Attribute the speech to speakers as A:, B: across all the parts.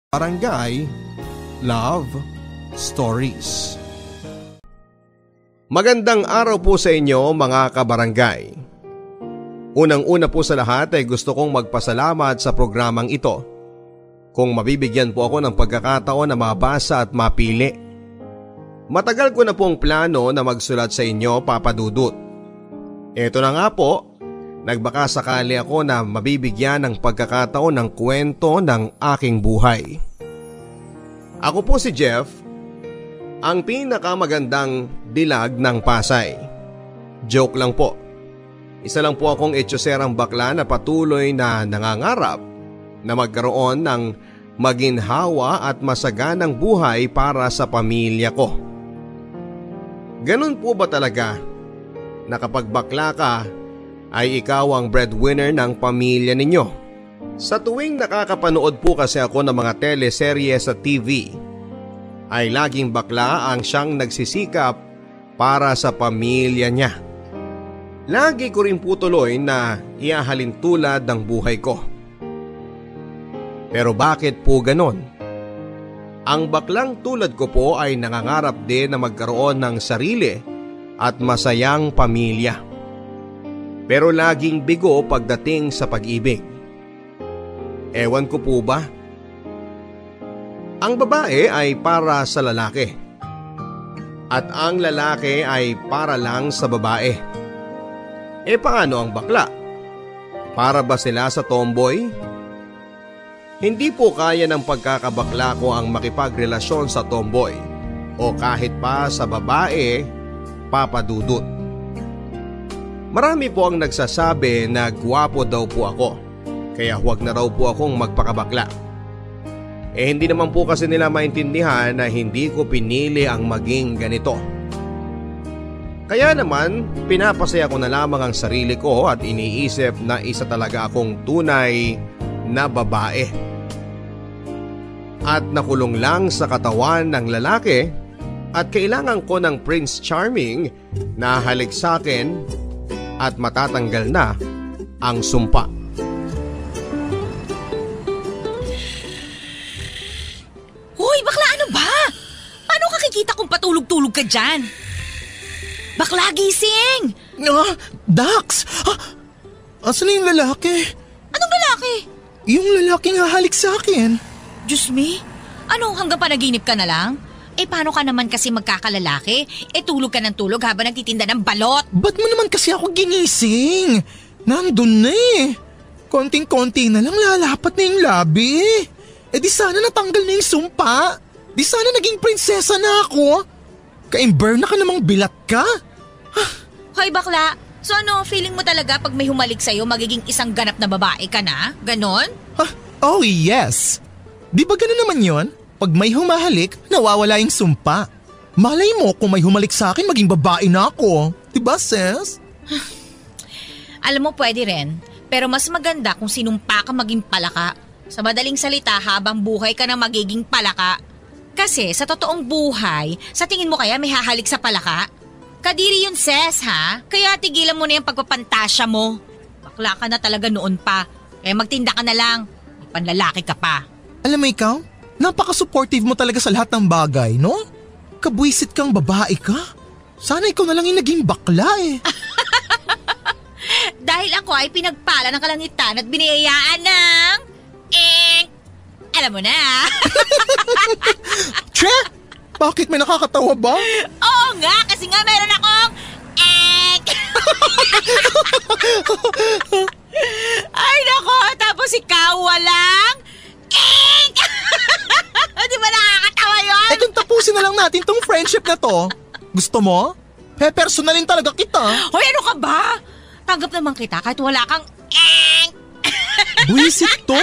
A: Barangay Love Stories. Magandang araw po sa inyo mga kabarangay. Unang-una po sa lahat ay gusto kong magpasalamat sa programang ito. Kung mabibigyan po ako ng pagkakataon na mabasa at mapili. Matagal ko na pong plano na magsulat sa inyo, Papa Dudut. Ito na nga po, nagbaka sakali ako na mabibigyan ng pagkakataon ng kwento ng aking buhay. Ako po si Jeff, ang pinakamagandang dilag ng Pasay. Joke lang po. Isa lang po akong etyoserang bakla na patuloy na nangangarap na magkaroon ng maginhawa at masaganang buhay para sa pamilya ko. Ganun po ba talaga na kapag bakla ka ay ikaw ang breadwinner ng pamilya ninyo? Sa tuwing nakakapanood po kasi ako ng mga teleserye sa TV, ay laging bakla ang siyang nagsisikap para sa pamilya niya. Lagi ko rin po tuloy na iahalin tulad ng buhay ko. Pero bakit po ganon? Ang baklang tulad ko po ay nangangarap din na magkaroon ng sarili at masayang pamilya. Pero laging bigo pagdating sa pag-ibig. Ewan ko po ba? Ang babae ay para sa lalaki. At ang lalaki ay para lang sa babae. Paano ang bakla? Para ba sila sa tomboy? Hindi po kaya ng pagkakabakla ko ang makipagrelasyon sa tomboy o kahit pa sa babae, Papa Dudut. Marami po ang nagsasabi na gwapo daw po ako. Kaya huwag na raw po akong magpakabakla. Hindi naman po kasi nila maintindihan na hindi ko pinili ang maging ganito. Kaya naman, pinapasaya ko na lamang ang sarili ko at iniisip na isa talaga akong tunay na babae. At nakulong lang sa katawan ng lalaki at kailangan ko ng Prince Charming na halik sa akin at matatanggal na ang sumpa.
B: Hoy, bakla, ano ba? Paano kakikita kung patulog-tulog ka dyan? Bakla, gising!
C: Dax! Asan na yung lalaki?
B: Anong lalaki?
C: Yung lalaking hahalik sa akin.
B: Diyos me, ano hanggang panaginip ka na lang? Paano ka naman kasi magkakalalaki? Tulog ka ng tulog habang nagtitinda ng balot.
C: Ba't mo naman kasi ako ginising? Nandun na eh. Konting-konti na lang lalapat na yung labi. Di sana natanggal na yung sumpa. Di sana naging prinsesa na ako. Ka-imber na ka namang bilat ka.
B: Hoy bakla, so ano, feeling mo talaga pag may humalik sa'yo magiging isang ganap na babae ka na? Ganon?
C: Oh yes. Di ba ganon naman yon? Pag may humahalik, nawawala yung sumpa. Malay mo kung may humalik sa akin, maging babae na ako. Diba, sis?
B: Alam mo, pwede rin. Pero mas maganda kung sinumpa ka maging palaka. Sa madaling salita, habang buhay ka na magiging palaka. Kasi sa totoong buhay, sa tingin mo kaya may hahalik sa palaka? Kadiri yun, sis, ha? Kaya tigilan mo na yung pagpapantasya mo. Bakla ka na talaga noon pa. Kaya magtinda ka na lang. May panlalaki ka pa.
C: Alam mo ikaw, napaka-supportive mo talaga sa lahat ng bagay, no? Kabwisit kang babae ka. Sana ikaw na lang yung naging bakla eh.
B: Dahil ako ay pinagpala ng kalangitan at biniyayaan ng... alam mo na.
C: Che! Bakit may nakakatawa ba?
B: Oo nga, kasi nga meron akong... Ay nako, tapos ikaw walang... Di ba nakakatawa yun?
C: Kung tapusin na lang natin tong friendship na to. Gusto mo? Personalin talaga kita.
B: Hoy, ano ka ba? Tanggap naman kita kahit wala kang...
C: Buisit to?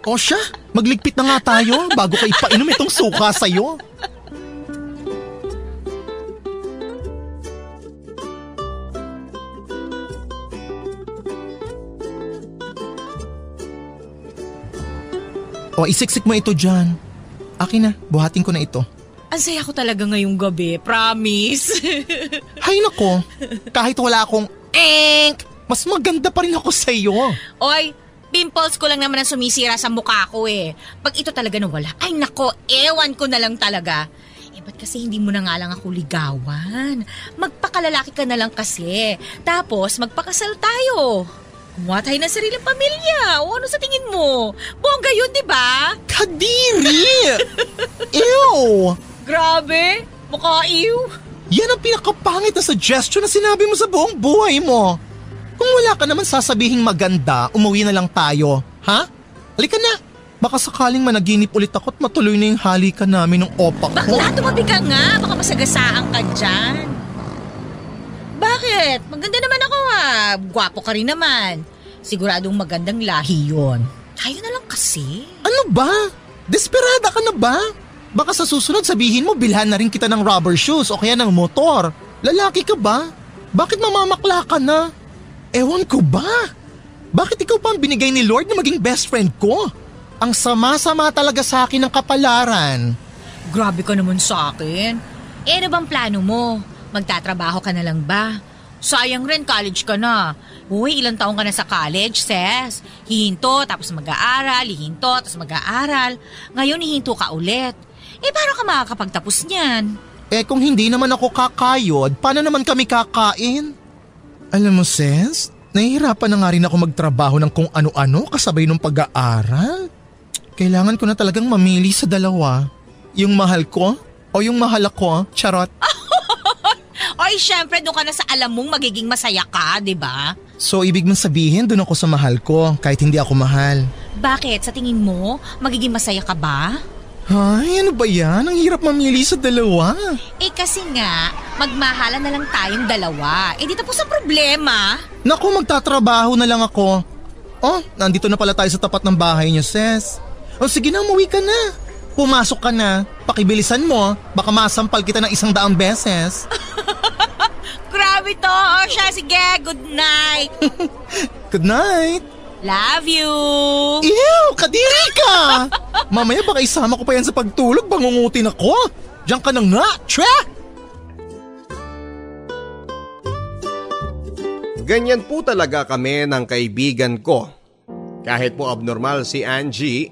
C: O siya, magligpit na nga tayo bago ka ipainom itong suka sa'yo. O isiksik mo ito dyan. Akin na, buhatin ko na ito.
B: Ang saya ko talaga ngayong gabi, promise.
C: Hay nako, kahit wala akong mas maganda pa rin ako sa'yo.
B: Oy, Pimples ko lang naman ang sumisira sa mukha ko eh. Pag ito talaga nawala, ay nako, ewan ko na lang talaga. Ba't kasi hindi mo na nga lang ako ligawan? Magpakalalaki ka na lang kasi. Tapos magpakasal tayo. Kumuha tayo ng sariling pamilya. O ano sa tingin mo? Bongga yun, di ba?
C: Kadiri! Ew!
B: Grabe, mukha ew.
C: Yan ang pinakapangit na suggestion na sinabi mo sa buong buhay mo. Kung wala ka naman sasabihing maganda, umuwi na lang tayo. Ha? Halika na. Baka sakaling managinip ulit ako at matuloy na yung halikan namin ng opa ko.
B: Bakla, tumabi ka nga. Baka masagasaan ka dyan. Bakit? Maganda naman ako Gwapo ka rin naman. Siguradong magandang lahi yun. Tayo na lang kasi.
C: Ano ba? Desperada ka na ba? Baka sa susunod sabihin mo bilhan na rin kita ng rubber shoes o kaya ng motor. Lalaki ka ba? Bakit mamamakla ka na? Ewan ko ba? Bakit ikaw pa ang binigay ni Lord na maging best friend ko? Ang sama-sama talaga sa akin ng kapalaran.
B: Grabe ka naman sa akin. Ano bang plano mo? Magtatrabaho ka na lang ba? Sayang rin, college ka na. Uy, ilang taong ka na sa college, sis? Hihinto, tapos mag-aaral, hihinto, tapos mag-aaral. Ngayon, hihinto ka ulit. Paano ka makakapagtapos niyan?
C: Kung hindi naman ako kakayod, paano naman kami kakain? Alam mo, sis, nahihirapan na nga rin ako magtrabaho ng kung ano-ano kasabay ng pag-aaral. Kailangan ko na talagang mamili sa dalawa. Yung mahal ko o yung mahal ako, charot.
B: Oy, syempre doon ka na sa alam mong magiging masaya ka, di ba?
C: So, ibig mong sabihin doon ako sa mahal ko kahit hindi ako mahal.
B: Bakit? Sa tingin mo, magiging masaya ka ba?
C: Ay, ano ba yan? Ang hirap mamili sa dalawa.
B: Kasi nga, magmahalan na lang tayong dalawa. Di tapos ang problema.
C: Naku, magtatrabaho na lang ako. Oh, nandito na pala tayo sa tapat ng bahay niyo, sis. O sige na, umuwi ka na. Pumasok ka na. Pakibilisan mo, baka masampal kita ng 100 beses.
B: Grabe to. O siya, sige. Good night.
C: Good night.
B: Love you.
C: Ew, kadiri ka. Mamaya baka isama ko pa yan sa pagtulog, bangungutin ako. Diyan ka na nga, tsa!
A: Ganyan po talaga kami ng kaibigan ko. Kahit po abnormal si Angie,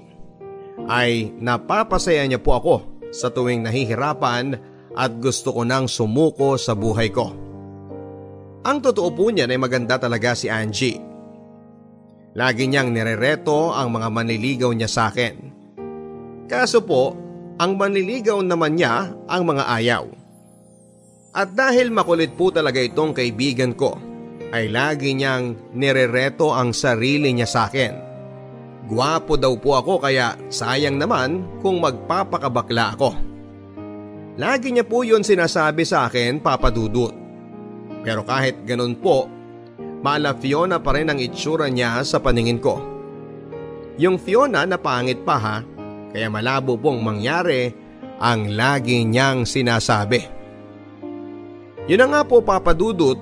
A: ay napapasaya niya po ako sa tuwing nahihirapan at gusto ko nang sumuko sa buhay ko. Ang totoo po niyan ay maganda talaga si Angie. Lagi niyang nirereto ang mga manliligaw niya sa akin. Kaso po, ang manliligaw naman niya ang mga ayaw. At dahil makulit po talaga itong kaibigan ko, ay lagi niyang nirereto ang sarili niya sa akin. Gwapo daw po ako kaya sayang naman kung magpapakabakla ako. Lagi niya po yun sinasabi sa akin, Papa Dudut. Pero kahit ganun po, mala Fiona pa rin ang itsura niya sa paningin ko. Yung Fiona na pangit pa ha, kaya malabo pong mangyari ang lagi niyang sinasabi. Yun na nga po, Papa Dudut,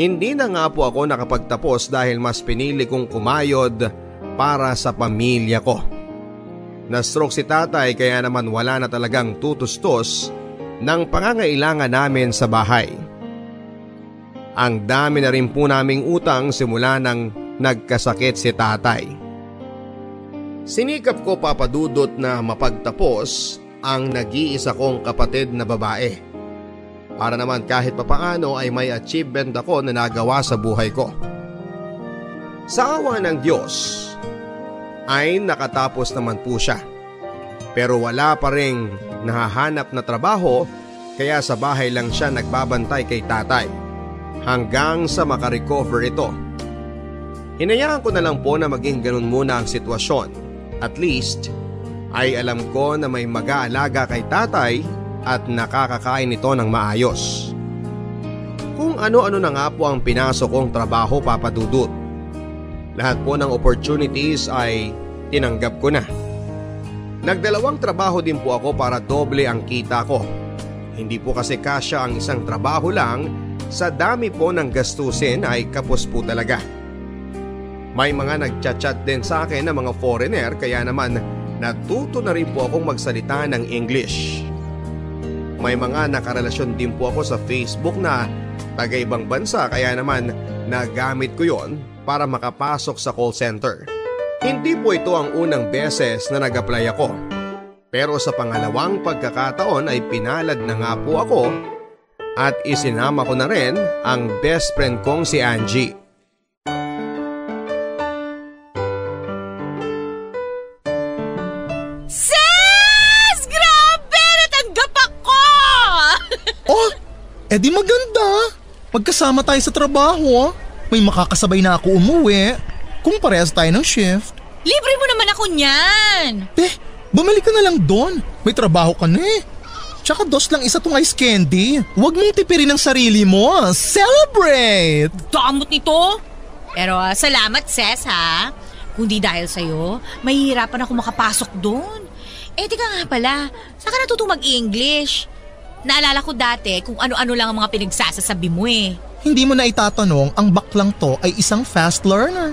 A: hindi na nga po ako nakapagtapos dahil mas pinili kong kumayod para sa pamilya ko. Na-stroke si tatay kaya naman wala na talagang tutustos ng pangangailangan namin sa bahay. Ang dami na rin po naming utang simula nang nagkasakit si tatay. Sinikap ko, Papa Dudut, na mapagtapos ang nag-iisa kong kapatid na babae. Para naman kahit papaano ay may achievement ako na nagawa sa buhay ko. Sa awa ng Diyos ay nakatapos naman po siya. Pero wala pa ring nahahanap na trabaho kaya sa bahay lang siya nagbabantay kay tatay hanggang sa makarecover ito. Hinayaan ko na lang po na maging ganun muna ang sitwasyon. At least ay alam ko na may mag-aalaga kay tatay at nakakakain ito ng maayos. Kung ano-ano na nga po ang pinasok kong trabaho, Papa Dudut. Lahat po ng opportunities ay tinanggap ko na. Nagdalawang trabaho din po ako para doble ang kita ko. Hindi po kasi kasya ang isang trabaho lang, sa dami po ng gastusin ay kapos po talaga. May mga nagchat-chat din sa akin na mga foreigner kaya naman natuto na rin po akong magsalita ng English. May mga nakarelasyon din po ako sa Facebook na taga-ibang bansa kaya naman nagamit ko yon para makapasok sa call center. Hindi po ito ang unang beses na nag-apply ako. Pero sa pangalawang pagkakataon ay pinalad na nga po ako at isinama ko na rin ang best friend kong si Angie.
B: Sis! Grabe! Natanggap ako!
C: Oh, edi maganda. Magkasama tayo sa trabaho. May makakasabay na ako umuwi. Kung parehas tayo ng shift.
B: Libre mo naman ako niyan!
C: Bumalik ka na lang doon. May trabaho ka na eh. Tsaka dos lang isa tong ice candy. Huwag mong tipirin ang sarili mo. Celebrate!
B: Damot nito! Pero salamat, Ses, ha? Kung di dahil sa'yo, mahihirapan ako makapasok doon. Tika nga pala, saan ka natutong mag-English? Naalala ko dati kung ano-ano lang ang mga pinagsasasabi mo eh.
C: Hindi mo na itatanong, ang baklang to ay isang fast learner.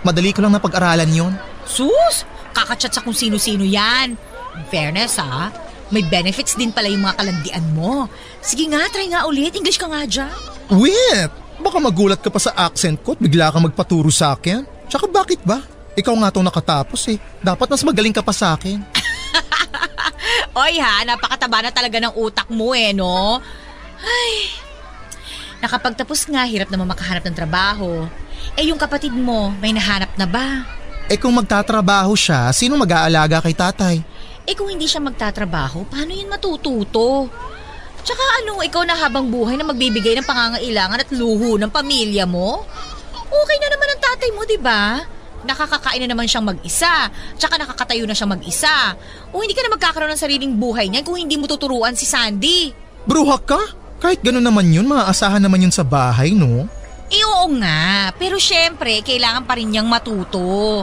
C: Madali ko lang napag-aralan yon.
B: Sus! Kakachat sa kung sino-sino yan. In fairness ha, may benefits din pala yung mga kalandian mo. Sige nga, try nga ulit. English ka nga dyan.
C: Wait! Baka magulat ka pa sa accent ko at bigla ka magpaturo sa akin. Tsaka bakit ba? Ikaw nga itong nakatapos eh. Dapat mas magaling ka pa sa akin.
B: Oy ha, napakataba na talaga ng utak mo eh, no? Ay, nakapagtapos nga, hirap naman makahanap ng trabaho. Yung kapatid mo, may nahanap na ba?
C: Kung magtatrabaho siya, sino mag-aalaga kay tatay?
B: Kung hindi siya magtatrabaho, paano yun matututo? Tsaka ikaw na habang buhay na magbibigay ng pangangailangan at luho ng pamilya mo? Okay na naman ang tatay mo, di ba? Nakakakain na naman siyang mag-isa, tsaka nakakatayo na siyang mag-isa. Hindi ka na magkakaroon ng sariling buhay niyan kung hindi mo tuturuan si Sandy.
C: Bruha ka? Kahit gano'n naman yun, maaasahan naman yun sa bahay, no?
B: Oo nga, pero syempre, kailangan pa rin niyang matuto.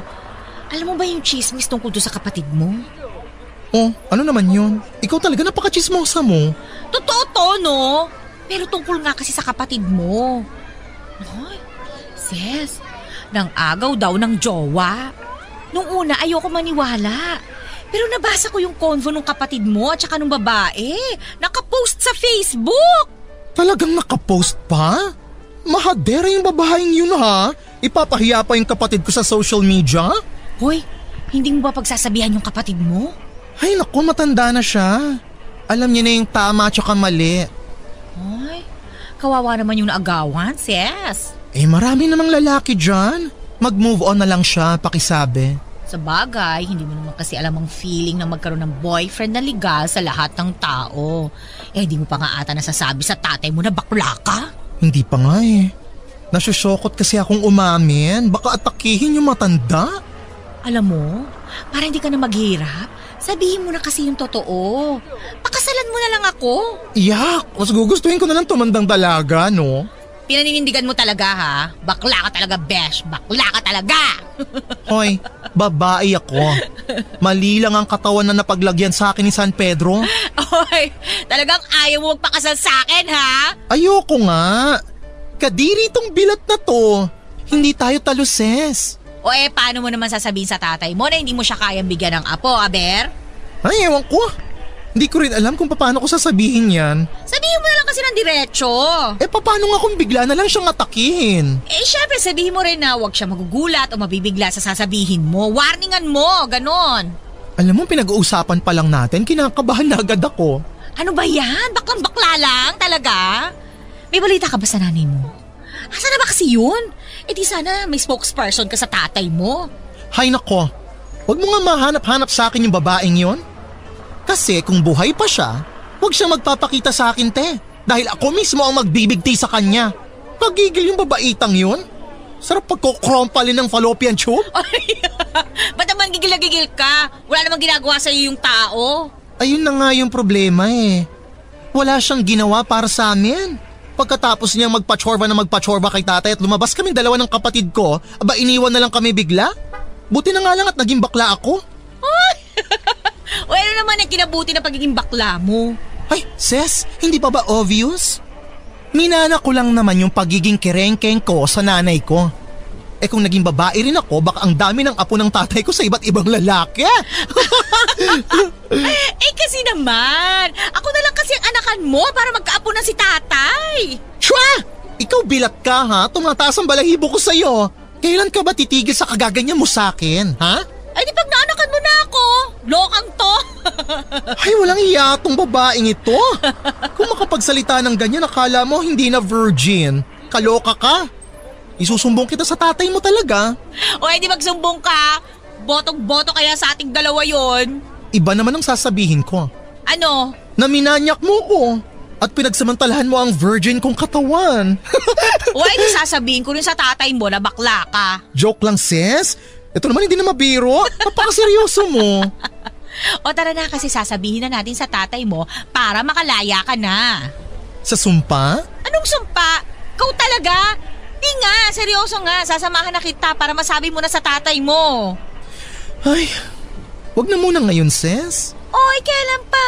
B: Alam mo ba yung chismis tungkol doon sa kapatid mo?
C: Oh, ano naman yun? Ikaw talaga napaka-chismosa mo.
B: Totoo to, no? Pero tungkol nga kasi sa kapatid mo. Ay, sis, nang agaw daw ng jowa. Nung una, ayoko maniwala. Pero nabasa ko yung convo ng kapatid mo at saka nung babae. Nakapost sa Facebook.
C: Talagang nakapost pa? Mahadera yung babaeng yun ha? Ipapahiya pa yung kapatid ko sa social media?
B: Hoy, hindi mo ba pagsasabihan yung kapatid mo?
C: Ay naku, matanda na siya. Alam niya na yung tama at saka mali.
B: Ay, kawawa naman yung naagawan, sis.
C: Marami namang lalaki dyan. Mag-move on na lang siya, pakisabi.
B: Sa bagay, hindi mo naman kasi alam ang feeling na magkaroon ng boyfriend na legal sa lahat ng tao. Di mo pa nga ata nasasabi sa tatay mo na bakla ka?
C: Hindi pa nga eh. Nasusyokot kasi akong umamin. Baka atakihin yung matanda.
B: Alam mo, para hindi ka na maghirap, sabihin mo na kasi yung totoo. Pakasalan mo na lang ako.
C: Yak, mas gugustuhin ko na lang tumandang dalaga, no?
B: Pinaninindigan mo talaga ha? Bakla ka talaga, besh. Bakla ka talaga.
C: Hoy, babae ako. Mali lang ang katawan na napaglagyan sa akin ni San Pedro.
B: Hoy, talagang ayaw mo magpakasal sa akin ha?
C: Ayoko nga. Kadiri tong bilat na to. Hindi tayo taluses.
B: Paano mo naman sasabihin sa tatay mo na hindi mo siya kayang bigyan ng apo, Aber?
C: Ay, ewan ko. Hindi ko rin alam kung paano ko sasabihin yan.
B: Sabihin mo na lang kasi ng diretso.
C: Paano nga kung bigla na lang siyang atakihin?
B: Syempre sabihin mo rin na huwag siya magugulat o mabibigla sa sasabihin mo. Warningan mo, ganon.
C: Alam mo, pinag-uusapan pa lang natin, kinakabahan na agad ako.
B: Ano ba yan? Baklang-bakla lang, talaga? May balita ka ba sa nanay mo? Asa na ba kasi yun? Di sana may spokesperson ka sa tatay mo.
C: Hay nako, huwag mo nga mahanap-hanap sa akin yung babaeng yon. Kasi kung buhay pa siya, huwag siyang magpapakita sa akin, te. Dahil ako mismo ang magbibigti sa kanya. Pagigil yung babaitang yun. Sarap pagkukrompalin ng fallopian tube.
B: Ba't naman gigil-gigil ka? Wala namang ginagawa sa'yo yung tao.
C: Ayun na nga yung problema eh. Wala siyang ginawa para sa amin. Pagkatapos niyang magpachorba kay tatay at lumabas kaming dalawa ng kapatid ko, iniwan na lang kami bigla? Buti na nga lang at naging bakla ako.
B: Ano naman ang kinabuti na pagiging bakla mo?
C: Ay, sis, hindi pa ba obvious? Minana ko lang naman yung pagiging kerengkeng ko sa nanay ko. Kung naging babae rin ako, baka ang dami ng apo ng tatay ko sa iba't ibang lalaki.
B: Kasi naman, ako na lang kasi ang anakan mo para magkaapo na si tatay.
C: Chua! Ikaw bilat ka ha, tumataas ang balahibo ko sa'yo. Kailan ka ba titigil sa kagaganyan mo sa akin, ha?
B: Ay di pag naanakan mo na ako. Lokang to.
C: Ay, walang iya tong babaeng ito. Kung makapagsalita ng ganyan, akala mo hindi na virgin. Kaloka ka. Isusumbong kita sa tatay mo talaga.
B: O di magsumbong ka. Botong-boto kaya sa ating dalawa yon.
C: Iba naman ang sasabihin ko.
B: Ano?
C: Na minanyak mo ko at pinagsamantalahan mo ang virgin kong katawan.
B: O di sasabihin ko rin sa tatay mo na bakla ka.
C: Joke lang, sis. Ito naman hindi na mabiro. Napakaseryoso mo.
B: O tara na kasi sasabihin na natin sa tatay mo para makalaya ka na.
C: Sa sumpa?
B: Anong sumpa? Ikaw talaga? Di nga, seryoso nga. Sasamahan na kita para masabi mo na sa tatay mo.
C: Ay, wag na muna ngayon, sis.
B: Oy, kailan pa?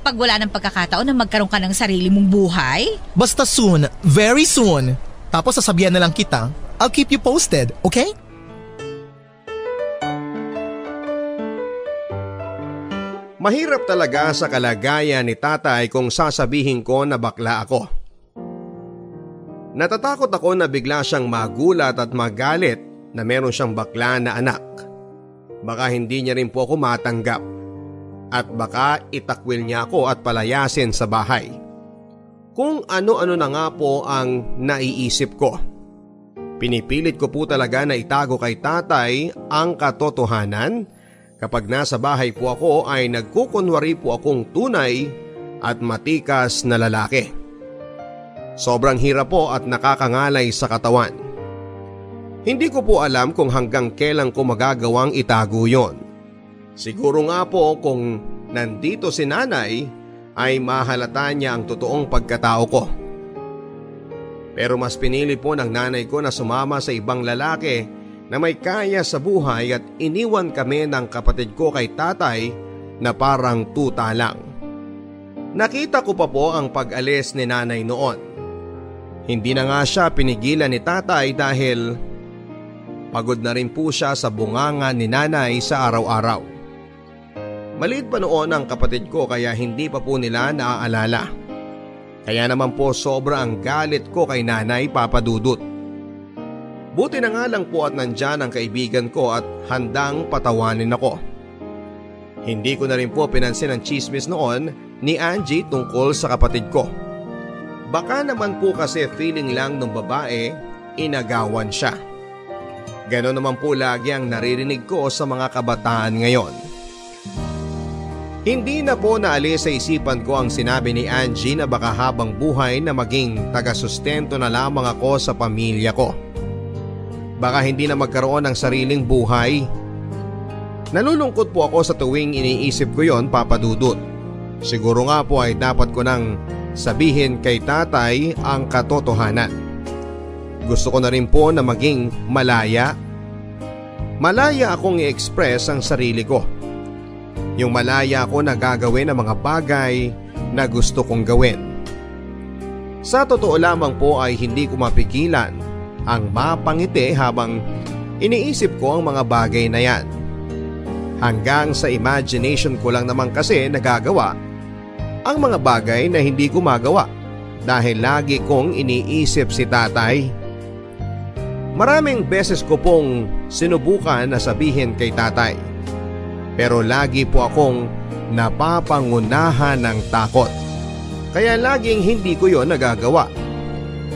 B: Pag wala ng pagkakataon na magkaroon ka ng sarili mong buhay?
C: Basta soon, very soon. Tapos sasabihan na lang kita, I'll keep you posted, okay?
A: Mahirap talaga sa kalagayan ni tatay kung sasabihin ko na bakla ako. Natatakot ako na bigla siyang magulat at magalit na meron siyang bakla na anak. Baka hindi niya rin po ako matanggap at baka itakwil niya ako at palayasin sa bahay. Kung ano-ano na nga po ang naiisip ko. Pinipilit ko po talaga na itago kay tatay ang katotohanan. Kapag nasa bahay po ako ay nagkukunwari po akong tunay at matikas na lalaki. Sobrang hirap po at nakakangalay sa katawan. Hindi ko po alam kung hanggang kailan ko magagawang itago yon. Siguro nga po kung nandito si nanay ay mahalata niya ang totoong pagkatao ko. Pero mas pinili po ng nanay ko na sumama sa ibang lalaki na may kaya sa buhay at iniwan kami ng kapatid ko kay tatay na parang tuta lang. Nakita ko pa po ang pag-alis ni nanay noon. Hindi na nga siya pinigilan ni tatay dahil pagod na rin po siya sa bunganga ni nanay sa araw-araw. Maliit pa noon ang kapatid ko kaya hindi pa po nila naaalala. Kaya naman po sobra ang galit ko kay nanay, Papa Dudut. Buti na nga lang po at nandyan ang kaibigan ko at handang patawanin ako. Hindi ko na rin po pinansin ang chismis noon ni Angie tungkol sa kapatid ko. Baka naman po kasi feeling lang ng babae, inagawan siya. Ganon naman po lagi ang naririnig ko sa mga kabataan ngayon. Hindi na po naalis sa isipan ko ang sinabi ni Angie na baka habang buhay na maging taga-sustento na lamang ako sa pamilya ko. Baka hindi na magkaroon ng sariling buhay. Nalulungkot po ako sa tuwing iniisip ko yon, Papa Dudut. Siguro nga po ay dapat ko nang sabihin kay tatay ang katotohanan. Gusto ko na rin po na maging malaya. Malaya akong i-express ang sarili ko. Yung malaya ako na gagawin ang mga bagay na gusto kong gawin. Sa totoo lamang po ay hindi ko mapigilan ang mapangiti habang iniisip ko ang mga bagay na yan. Hanggang sa imagination ko lang naman kasi nagagawa ang mga bagay na hindi ko magawa dahil lagi kong iniisip si tatay. Maraming beses ko pong sinubukan na sabihin kay tatay, pero lagi po akong napapangunahan ng takot. Kaya laging hindi ko yon nagagawa.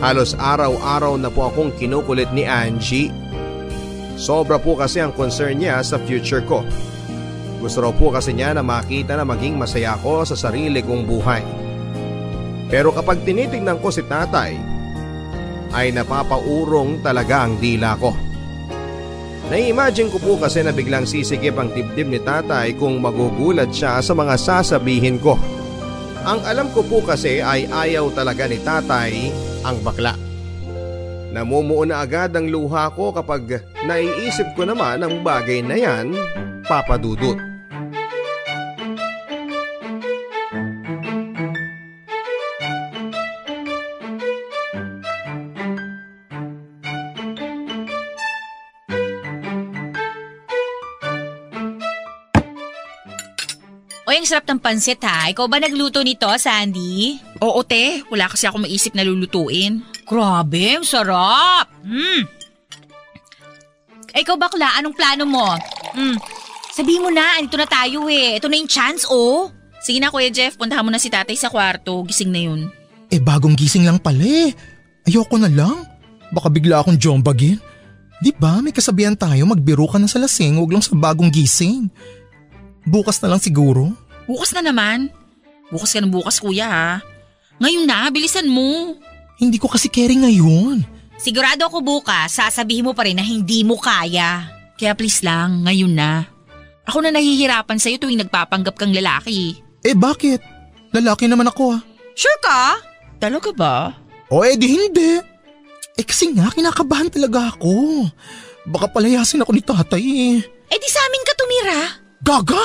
A: Halos araw-araw na po akong kinukulit ni Angie. Sobra po kasi ang concern niya sa future ko. Gusto raw po kasi niya na makita na maging masaya ako sa sarili kong buhay. Pero kapag tinitignan ko si tatay, ay napapaurong talaga ang dila ko. Nai-imagine ko po kasi na biglang sisikip ang dibdib ni tatay kung magugulat siya sa mga sasabihin ko. Ang alam ko po kasi ay ayaw talaga ni tatay ang bakla. Namumuo na agad ang luha ko kapag naiisip ko naman ang bagay na yan, Papa Dudut.
B: O, ang sarap ng pansit ha. Ikaw ba nagluto nito, Sandy?
D: Oo, te. Wala kasi ako maisip na lulutuin.
B: Grabe, ang sarap. Ikaw bakla, anong plano mo? Sabihin mo na, andito na tayo eh. Ito na yung chance, oh.
D: Sige na Kuya Jeff, puntahan mo na si tatay sa kwarto. Gising na yun.
C: Bagong gising lang pala eh. Ayoko na lang. Baka bigla akong jombagin. Di ba may kasabihan tayo magbiro ka na sa lasing, huwag lang sa bagong gising. Bukas na lang siguro.
D: Bukas na naman. Bukas ka ng bukas kuya ha. Ngayon na, bilisan mo.
C: Hindi ko kasi caring ngayon.
B: Sigurado ako bukas, sasabihin mo pa rin na hindi mo kaya.
D: Kaya please lang, ngayon na. Ako na nahihirapan sa'yo tuwing nagpapanggap kang lalaki.
C: Bakit? Lalaki naman ako ah.
B: Sure ka?
D: Talaga ba?
C: Di hindi. Kasi nga, kinakabahan talaga ako. Baka palayasin ako ni tatay eh.
B: Di sa amin ka tumira.
C: Gaga?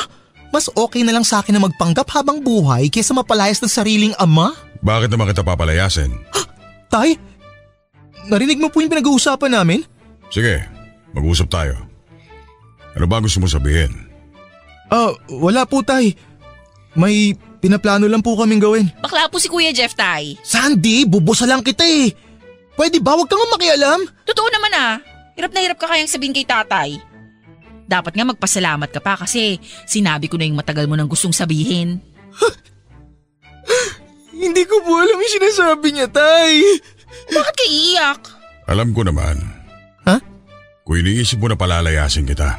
C: Mas okay na lang sa akin na magpanggap habang buhay kaysa mapalayas ng sariling ama?
E: Bakit naman kita papalayasin?
C: Tay, narinig mo po yung pinag-uusapan namin?
E: Sige, mag-usap tayo. Ano ba gusto mo sabihin?
C: Wala po tay. May pinaplano lang po kaming gawin.
D: Bakla po si Kuya Jeff tay.
C: Sandy, bubusa lang kita eh. Pwede ba wag kang makialam?
D: Totoo naman ah. Hirap na hirap ka kayang sabihin kay tatay. Dapat nga magpasalamat ka pa kasi sinabi ko na yung matagal mo nang gustong sabihin.
C: Hindi ko po alam yung sinasabi niya, tay.
D: Bakit ka iiyak?
E: Alam ko naman.
C: Ha?
E: Kung iniisip mo na palalayasin kita.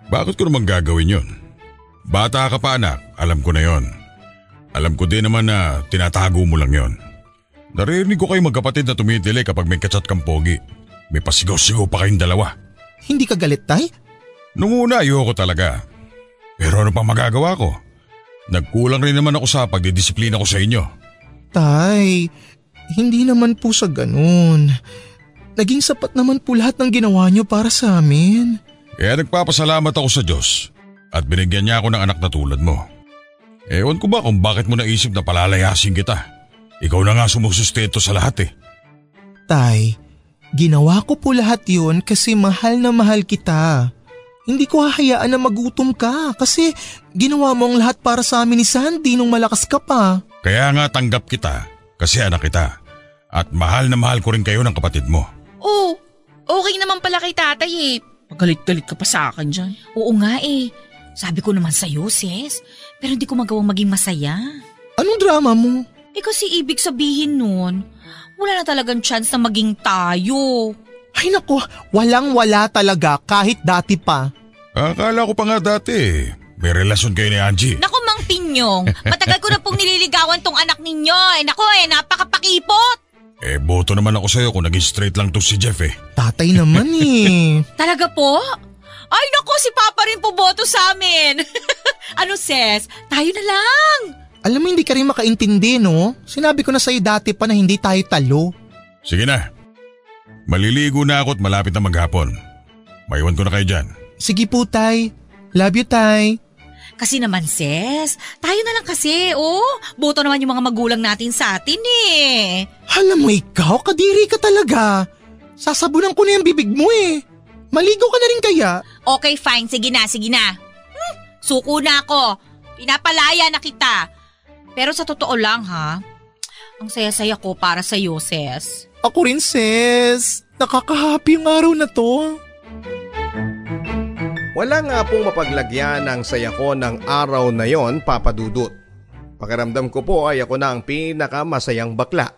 E: Bakit ko naman gagawin yun? Bata ka pa anak, alam ko na yon. Alam ko din naman na tinatago mo lang yon. Narinig ko kayo magkapatid na tumitili kapag may kachat kang pogi. May pasigaw-sigaw pa kayong dalawa.
C: Hindi ka galit, tay?
E: Nung una ayoko talaga. Pero ano pang magagawa ko? Nagkulang rin naman ako sa pagdidisiplina ko sa inyo.
C: Tay, hindi naman po sa ganun. Naging sapat naman po lahat ng ginawa niyo para sa amin.
E: Kaya nagpapasalamat ako sa Diyos at binigyan niya ako ng anak na tulad mo. Ewan ko ba kung bakit mo naisip na palalayasin kita? Ikaw na nga sumusustento sa lahat eh.
C: Tay, ginawa ko po lahat yun kasi mahal na mahal kita. Hindi ko hahayaan na magutom ka kasi ginawa mo ang lahat para sa amin ni Sandy nung malakas ka pa.
E: Kaya nga tanggap kita kasi anak kita at mahal na mahal ko rin kayo ng kapatid mo.
D: Oh, okay naman pala kay tatay eh. Magalit-galit ka pa sa akin dyan.
B: Oo nga eh. Sabi ko naman sa'yo, sis. Pero hindi ko magawang maging masaya.
C: Anong drama mo?
B: Kasi ibig sabihin nun, wala na talagang chance na maging tayo.
C: Ay nako, walang-wala talaga kahit dati pa.
E: Akala ko pa nga dati may relasyon kayo ni Angie.
B: Naku, Mang Pinyong, matagal ko na pong nililigawan tong anak ninyo. Naku napakapakipot.
E: Boto naman ako sa'yo kung naging straight lang to si Jeff eh.
C: Tatay naman eh.
B: Talaga po? Ay naku, si Papa rin po boto sa amin. Ano sis, tayo na lang.
C: Alam mo hindi ka rin makaintindi no? Sinabi ko na sa'yo dati pa na hindi tayo talo.
E: Sige na. Maliligo na ako at malapit na maghapon. Maiwan ko na kayo dyan.
C: Sige po tay. Love you tay.
B: Kasi naman sis, tayo na lang kasi boto naman yung mga magulang natin sa atin eh.
C: Alam mo ikaw, kadiri ka talaga. Sasabunan ko na yung bibig mo eh. Maligo ka na rin kaya?
B: Okay fine, sige na. Suko na ako, pinapalaya na kita. Pero sa totoo lang ha, ang saya-saya ko para sa'yo sis.
C: Ako rin sis, nakaka-happy yung araw na to.
A: Wala nga pong mapaglagyan ng saya ko ng araw na yon, Papa Dudut. Pakiramdam ko po ay ako na ang pinakamasayang bakla.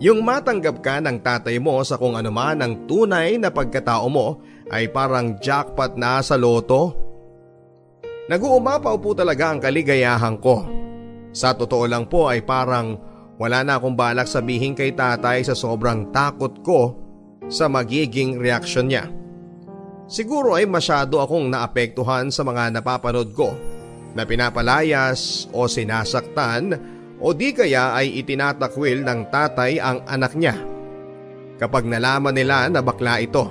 A: Yung matanggap ka ng tatay mo sa kung anuman ang tunay na pagkatao mo ay parang jackpot na sa loto. Nag-uumapaw po talaga ang kaligayahan ko. Sa totoo lang po ay parang wala na akong balak sabihin kay tatay sa sobrang takot ko sa magiging reaksyon niya. Siguro ay masyado akong naapektuhan sa mga napapanood ko na pinapalayas o sinasaktan o di kaya ay itinatakwil ng tatay ang anak niya kapag nalaman nila na bakla ito.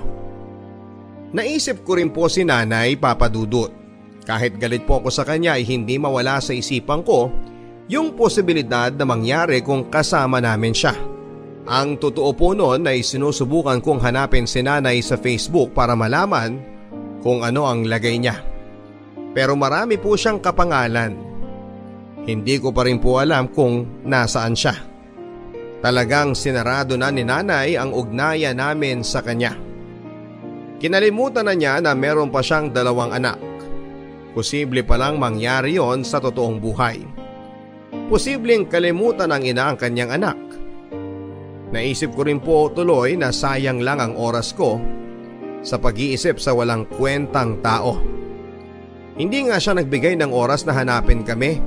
A: Naisip ko rin po si Nanay, Papa Dudut. Kahit galit po ako sa kanya ay hindi mawala sa isipan ko yung posibilidad na mangyari kung kasama namin siya. Ang totoo po noon ay sinusubukan kong hanapin si Nanay sa Facebook para malaman kung ano ang lagay niya. Pero marami po siyang kapangalan. Hindi ko pa rin po alam kung nasaan siya. Talagang sinarado na ni Nanay ang ugnayan namin sa kanya. Kinalimutan na niya na meron pa siyang 2 anak. Posible palang mangyari yon sa totoong buhay. Posibleng kalimutan ng ina ang kanyang anak. Naisip ko rin po tuloy na sayang lang ang oras ko sa pag-iisip sa walang kwentang tao. Hindi nga siya nagbigay ng oras na hanapin kami.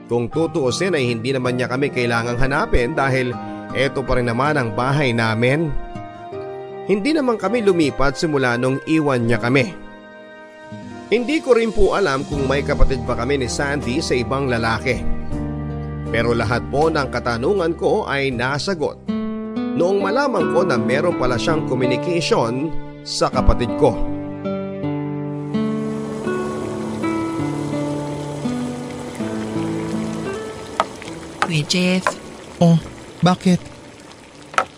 A: Kung tutuusin ay hindi naman niya kami kailangang hanapin dahil eto pa rin naman ang bahay namin. Hindi naman kami lumipat simula nung iwan niya kami. Hindi ko rin po alam kung may kapatid pa kami ni Sandy sa ibang lalaki. Pero lahat po ng katanungan ko ay nasagot noong malaman ko na meron pala siyang communication sa kapatid ko.
D: Kuya Jeff.
C: Oh, bakit?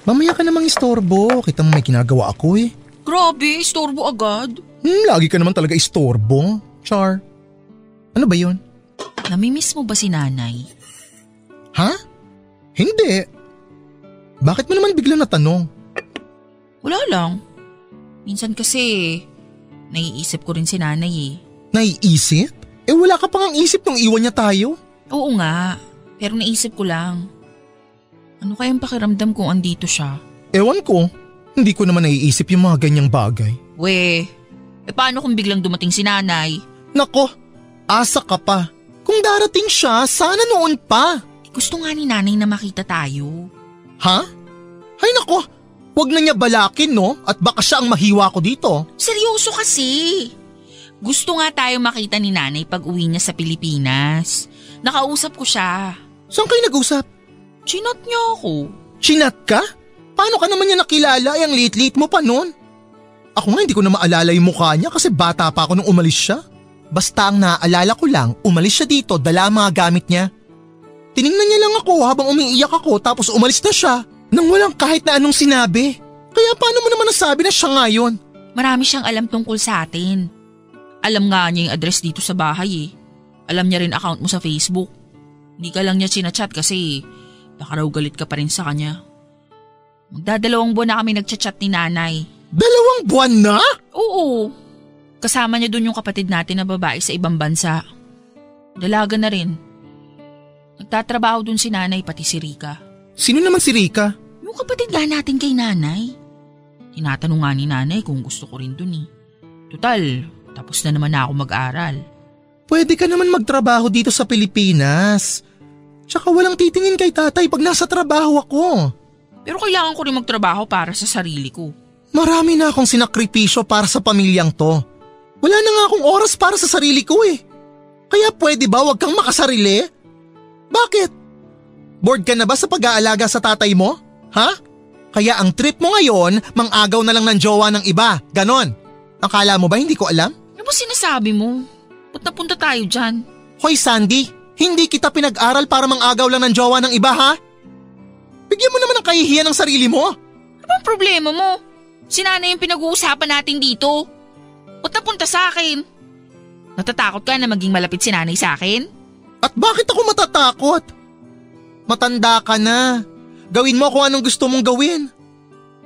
C: Mamaya ka namang istorbo. Kita mo may ginagawa ako eh.
D: Grabe, istorbo agad.
C: Lagi ka naman talaga istorbo. Char. Ano ba yun?
D: Namimiss mo ba si nanay?
C: Ha? Hindi. Bakit mo naman bigla natanong?
D: Wala lang. Minsan kasi, naiisip ko rin si nanay eh.
C: Naiisip? Wala ka pang ang isip nung iwan niya tayo.
D: Oo nga, pero naisip ko lang. Ano kayang pakiramdam kung andito siya?
C: Ewan ko. Hindi ko naman naiisip yung mga ganyang bagay.
D: Paano kung biglang dumating si nanay?
C: Nako, asa ka pa. Kung darating siya, sana noon pa.
D: Gusto nga ni nanay na makita tayo.
C: Ha? Ay nako, wag na niya balakin no? At baka siya ang mahiwa ko dito.
D: Seryoso kasi. Gusto nga tayo makita ni nanay pag uwi niya sa Pilipinas. Nakausap ko siya.
C: Saan kayo nag-usap?
D: Chinat niya ako.
C: Chinat ka? Paano ka naman niya nakilala? Ang liit-liit mo pa nun. Ako nga hindi ko na maalala yung mukha niya kasi bata pa ako nung umalis siya. Basta ang naaalala ko lang, umalis siya dito, dala ang mga gamit niya. Tiningnan niya lang ako habang umiiyak ako tapos umalis na siya nang walang kahit na anong sinabi. Kaya paano mo naman nasabi na siya ngayon?
D: Marami siyang alam tungkol sa atin. Alam nga niya yung address dito sa bahay eh. Alam niya rin account mo sa Facebook. Hindi ka lang niya chinachat kasi baka raw galit ka pa rin sa kanya. Magdadalawang buwan na kami nagchat-chat ni nanay.
C: 2 buwan na?
D: Oo. Kasama niya dun yung kapatid natin na babae sa ibang bansa. Dalaga na rin. Nagtatrabaho dun si nanay pati si Rika.
C: Sino naman si Rika?
D: Yung kapatid nga natin kay nanay. Tinatanong nga ni nanay kung gusto ko rin dun eh. Total, tapos na naman ako mag-aral.
C: Pwede ka naman magtrabaho dito sa Pilipinas. Tsaka walang titingin kay tatay pag nasa trabaho ako.
D: Pero kailangan ko rin magtrabaho para sa sarili ko.
C: Marami na akong sinakripisyo para sa pamilyang to. Wala na nga akong oras para sa sarili ko eh. Kaya pwede ba wag kang makasarili? Bakit? Bored ka na ba sa pag-aalaga sa tatay mo? Ha? Kaya ang trip mo ngayon, mang-agaw na lang ng jowa ng iba. Ganon. Akala mo ba hindi ko alam?
D: Ano ba sinasabi mo? Ba't napunta tayo dyan?
C: Hoy Sandy, hindi kita pinag-aral para mang-agaw lang ng jowa ng iba ha? Bigyan mo naman ng kahihiyan ng sarili mo.
D: Ano bang problema mo? Si nanay yung pinag-uusapan natin dito. Ba't napunta sa akin? Natatakot ka na maging malapit si nanay sa akin?
C: At bakit ako matatakot? Matanda ka na. Gawin mo kung anong gusto mong gawin.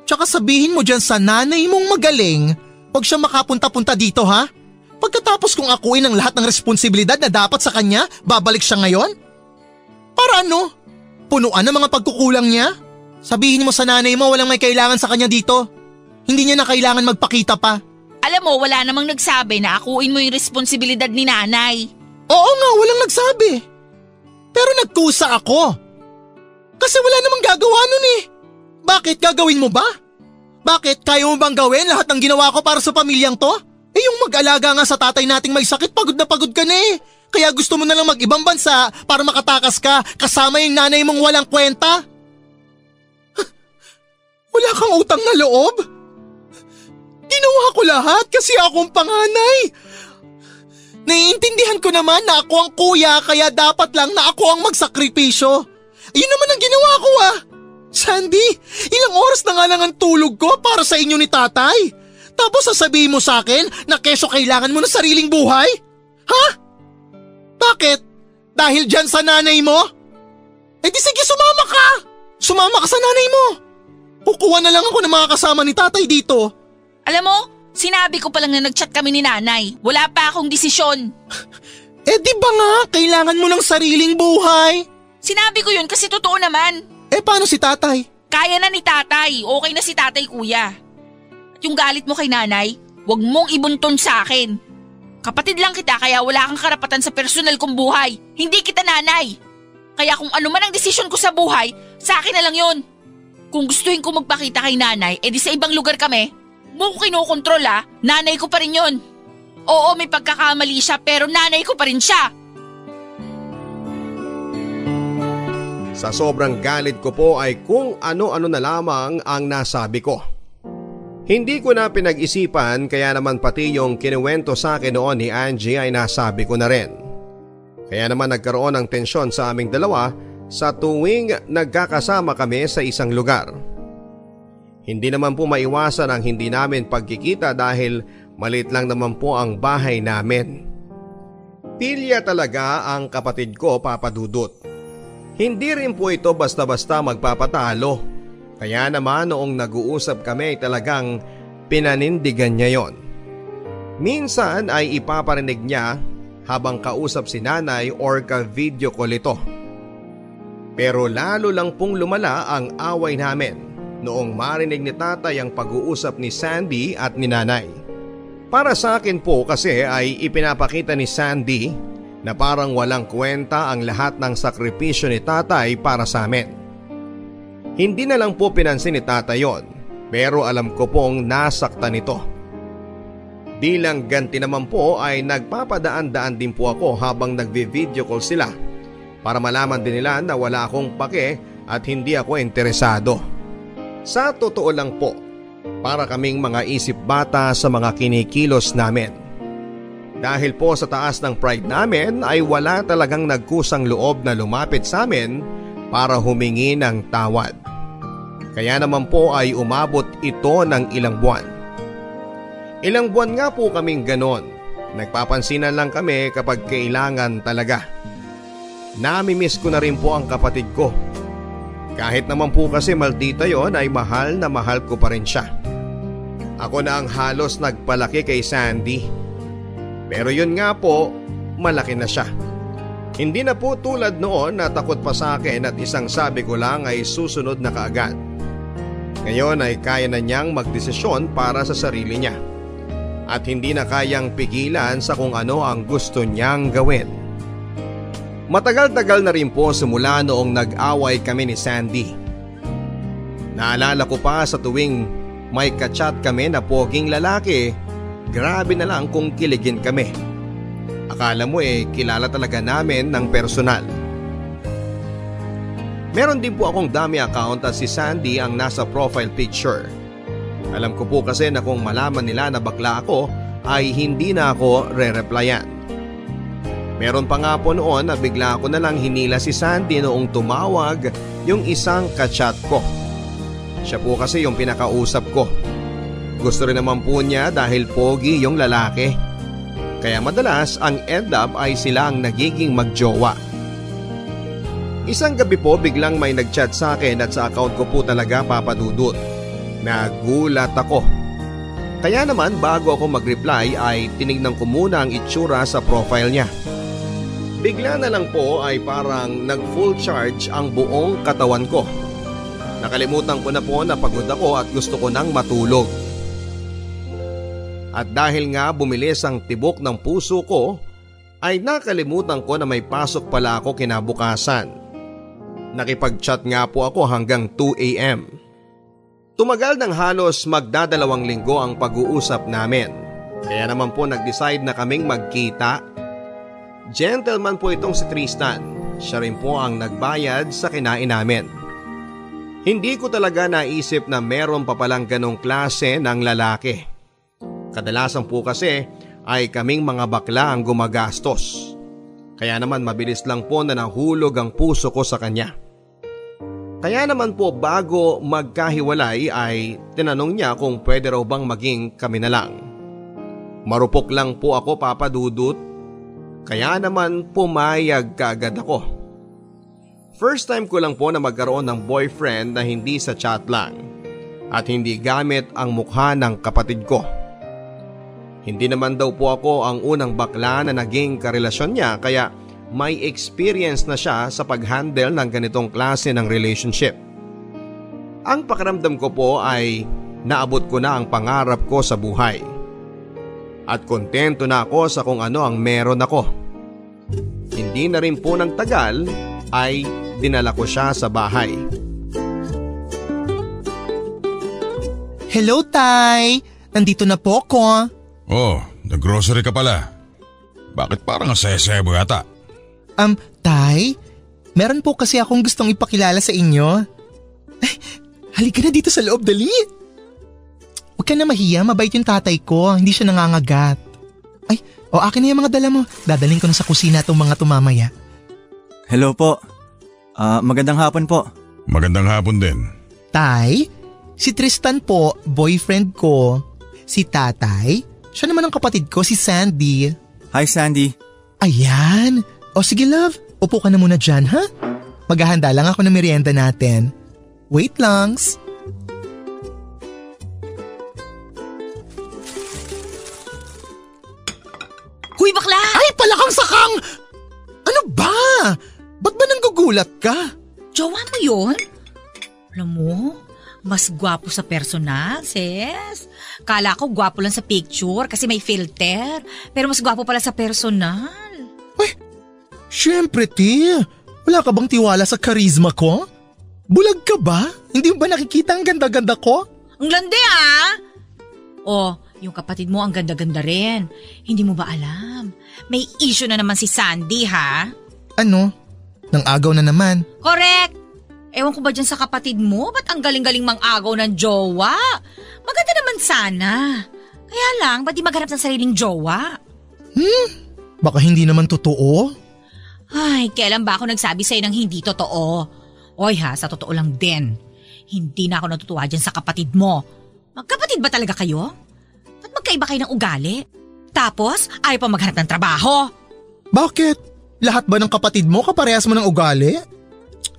C: Tsaka sabihin mo dyan sa nanay mong magaling, huwag siya makapunta-punta dito ha? Pagkatapos kong akuin ang lahat ng responsibilidad na dapat sa kanya, babalik siya ngayon? Para ano? Punuan ang mga pagkukulang niya? Sabihin mo sa nanay mo walang may kailangan sa kanya dito. Hindi niya na kailangan magpakita pa.
D: Alam mo, wala namang nagsabi na akuin mo yung responsibilidad ni nanay.
C: Oo nga, walang nagsabi. Pero nagkusa ako. Kasi wala namang gagawa nun eh. Bakit, gagawin mo ba? Bakit, kaya mo bang gawin lahat ng ginawa ko para sa pamilyang to? Yung mag-alaga nga sa tatay nating may sakit, pagod na pagod ka na eh. Kaya gusto mo na lang mag-ibang bansa para makatakas ka kasama yung nanay mong walang kwenta? Wala kang utang na loob? Ginawa ko lahat kasi akong panganay. Naiintindihan ko naman na ako ang kuya kaya dapat lang na ako ang magsakripisyo. Yun naman ang ginawa ko ah. Sandy, ilang oras na nga lang ang tulog ko para sa inyo ni tatay. Tapos sasabihin mo sa akin na keso kailangan mo ng sariling buhay? Ha? Bakit? Dahil dyan sa nanay mo? Eh di sige, sumama ka! Sumama ka sa nanay mo! Kukuha na lang ako ng mga kasama ni tatay dito.
D: Alam mo, sinabi ko pa lang na nag-chat kami ni nanay. Wala pa akong desisyon.
C: Di ba nga, kailangan mo ng sariling buhay?
D: Sinabi ko yun kasi totoo naman.
C: Paano si tatay?
D: Kaya na ni tatay. Okay na si tatay, kuya. At yung galit mo kay nanay, huwag mong ibunton sa akin. Kapatid lang kita kaya wala kang karapatan sa personal kong buhay. Hindi kita nanay. Kaya kung ano man ang desisyon ko sa buhay, sa akin na lang yun. Kung gustuhin ko magpakita kay nanay, di sa ibang lugar kami. Mo ko kinokontrol nanay ko pa rin yun. Oo, may pagkakamali siya pero nanay ko pa rin siya.
A: Sa sobrang galit ko po ay kung ano-ano na lamang ang nasabi ko. Hindi ko na pinag-isipan kaya naman pati yung kinuwento sa akin noon ni Angie ay nasabi ko na rin. Kaya naman nagkaroon ng tensyon sa aming dalawa sa tuwing nagkakasama kami sa isang lugar. Hindi naman po maiwasan ang hindi namin pagkikita dahil maliit lang naman po ang bahay namin. Pilya talaga ang kapatid ko, Papa Dudut. Hindi rin po ito basta-basta magpapatalo. Kaya naman noong nag-uusap kami talagang pinanindigan niya yon. Minsan ay ipaparinig niya habang kausap si nanay or ka-video call ito. Pero lalo lang pong lumala ang away namin noong marinig ni tatay ang pag-uusap ni Sandy at ni nanay. Para sa akin po kasi ay ipinapakita ni Sandy na parang walang kwenta ang lahat ng sakripisyo ni tatay para sa amin. Hindi na lang po pinansin ni tatay yon, pero alam ko pong nasaktan ito. Bilang ganti naman po ay nagpapadaan-daan din po ako habang nagvi-video call sila para malaman din nila na wala akong pake at hindi ako interesado. Sa totoo lang po, para kaming mga isip bata sa mga kinikilos namin. Dahil po sa taas ng pride namin ay wala talagang nagkusang loob na lumapit sa amin para humingi ng tawad. Kaya naman po ay umabot ito ng ilang buwan. Ilang buwan nga po kaming ganon. Nagpapansinan lang kami kapag kailangan talaga. Namimiss ko na rin po ang kapatid ko. Kahit naman po kasi maldita yon ay mahal na mahal ko pa rin siya. Ako na ang halos nagpalaki kay Sandy. Pero yun nga po, malaki na siya. Hindi na po tulad noon na takot pa sa akin at isang sabi ko lang ay susunod na kaagad. Ngayon ay kaya na niyang magdesisyon para sa sarili niya. At hindi na kayang pigilan sa kung ano ang gusto niyang gawin. Matagal-tagal na rin po simula noong nag-away kami ni Sandy. Naalala ko pa sa tuwing may kachat kami na poging lalaki. Grabe na lang kung kiligin kami. Akala mo kilala talaga namin ng personal. Meron din po akong dummy account at si Sandy ang nasa profile picture. Alam ko po kasi na kung malaman nila na bakla ako ay hindi na ako re-replyan. Meron pa nga po noon na bigla ko na lang hinila si Sandy noong tumawag yung isang kachat ko. Siya po kasi yung pinakausap ko. Gusto rin naman po niya dahil pogi yung lalaki. Kaya madalas ang end up ay sila ang nagiging magjowa. Isang gabi po biglang may nagchat sa akin at sa account ko po talaga, Papa Dudut. Nagulat ako. Kaya naman bago ako mag-reply ay tinignan ko muna ang itsura sa profile niya. Bigla na lang po ay parang nag-full charge ang buong katawan ko. Nakalimutan ko na po na pagod ako at gusto ko nang matulog. At dahil nga bumilis ang tibok ng puso ko, ay nakalimutan ko na may pasok pala ako kinabukasan. Nakipag-chat nga po ako hanggang 2 a.m. Tumagal ng halos magdadalawang linggo ang pag-uusap namin. Kaya naman po nag-decide na kaming magkita. Gentleman po itong si Tristan. Siya rin po ang nagbayad sa kinain namin. Hindi ko talaga naisip na meron pa palang ganong klase ng lalaki. Kadalasan po kasi ay kaming mga bakla ang gumagastos. Kaya naman mabilis lang po na nahulog ang puso ko sa kanya. Kaya naman po bago magkahiwalay ay tinanong niya kung pwede raw bang maging kami na lang. Marupok lang po ako, Papa Dudut. Kaya naman pumayag kaagad ako. First time ko lang po na magkaroon ng boyfriend na hindi sa chat lang. at hindi gamit ang mukha ng kapatid ko. Hindi naman daw po ako ang unang bakla na naging karelasyon niya kaya may experience na siya sa pag-handle ng ganitong klase ng relationship. Ang pakiramdam ko po ay naabot ko na ang pangarap ko sa buhay. At kontento na ako sa kung ano ang meron ako. Hindi na rin po ng tagal ay dinala ko siya sa bahay.
C: Hello, Tay! Nandito na po ako.
E: Oh, nag-grocery ka pala. Bakit parang asaya-saya mo yata?
C: Tay? Meron po kasi akong gustong ipakilala sa inyo. Ay, halika na dito sa loob, dali! Huwag ka na mahiya, mabait yung tatay ko, hindi siya nangangagat. Ay, akin na yung mga dala mo. Dadaling ko na sa kusina itong mga tumamaya.
F: Hello po. Magandang hapon po.
E: Magandang hapon din.
C: Tay, si Tristan po, boyfriend ko. Si tatay, siya naman ang kapatid ko, si Sandy.
F: Hi, Sandy.
C: Ayan. O sige love, upo ka na muna dyan, ha? Maghahanda lang ako ng merienda natin. Wait langs.
B: Huy, bakla!
C: Ay, palakang sakang! Ano ba? Ba't ba nanggugulat ka?
B: Jowa mo yun? Alam mo, mas gwapo sa personal, sis. Kala ko gwapo lang sa picture kasi may filter. Pero mas gwapo pala sa personal.
C: Ay, syempre, ti. Wala ka bang tiwala sa karisma ko? Bulag ka ba? Hindi mo ba nakikita ang ganda-ganda ko?
B: Ang landi ah! Oh, yung kapatid mo ang ganda-ganda rin. Hindi mo ba alam? May issue na naman si Sandy, ha?
C: Ano? Nang agaw na naman.
B: Correct! Ewan ko ba dyan sa kapatid mo? Ba't ang galing-galing mang agaw ng jowa? Maganda naman sana. Kaya lang, ba't di maghanap ng sariling jowa?
C: Baka hindi naman totoo.
B: Ay, kailan ba ako nagsabi sa'yo ng hindi totoo? Oy ha, sa totoo lang din. Hindi na ako natutuwa dyan sa kapatid mo. Magkapatid ba talaga kayo? Ba't magkaiba kayo ng ugali? Tapos, ayaw pa maghanap ng trabaho.
C: Bakit? Lahat ba ng kapatid mo kaparehas mo ng ugali?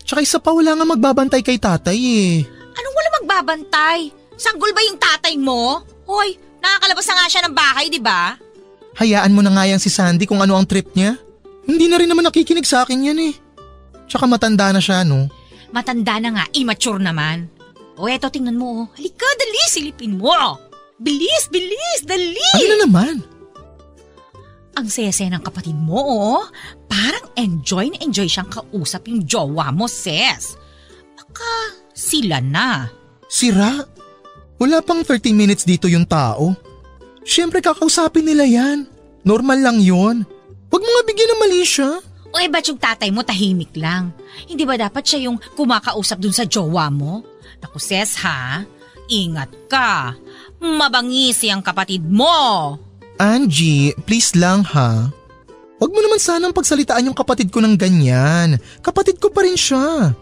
C: Tsaka isa pa, wala nga magbabantay kay tatay eh.
B: Anong wala magbabantay? Sanggol ba yung tatay mo? Hoy, nakakalabas na nga siya ng bahay, di ba?
C: Hayaan mo na nga yan si Sandy kung ano ang trip niya. Hindi na rin naman nakikinig sa akin yan eh. Tsaka matanda na siya, no?
B: Matanda na nga, immature naman. O eto, tingnan mo. Halika, dali, silipin mo. Bilis, bilis, dali.
C: Ano na naman?
B: Ang saya-saya ng kapatid mo, oh. Parang enjoy na enjoy siyang kausap yung jowa mo, sis. Baka sila na.
C: Sira? Wala pang 30 minutes dito yung tao. Siyempre kakausapin nila yan. Normal lang yun. Huwag mo nga bigyan ng mali siya.
B: O ba't yung tatay mo tahimik lang? Hindi ba dapat siya yung kumakausap dun sa jowa mo? Naku, sis, ha? Ingat ka. Mabangisi ang kapatid mo.
C: Angie, please lang ha. Huwag mo naman sanang pagsalitaan yung kapatid ko ng ganyan. Kapatid ko pa rin siya.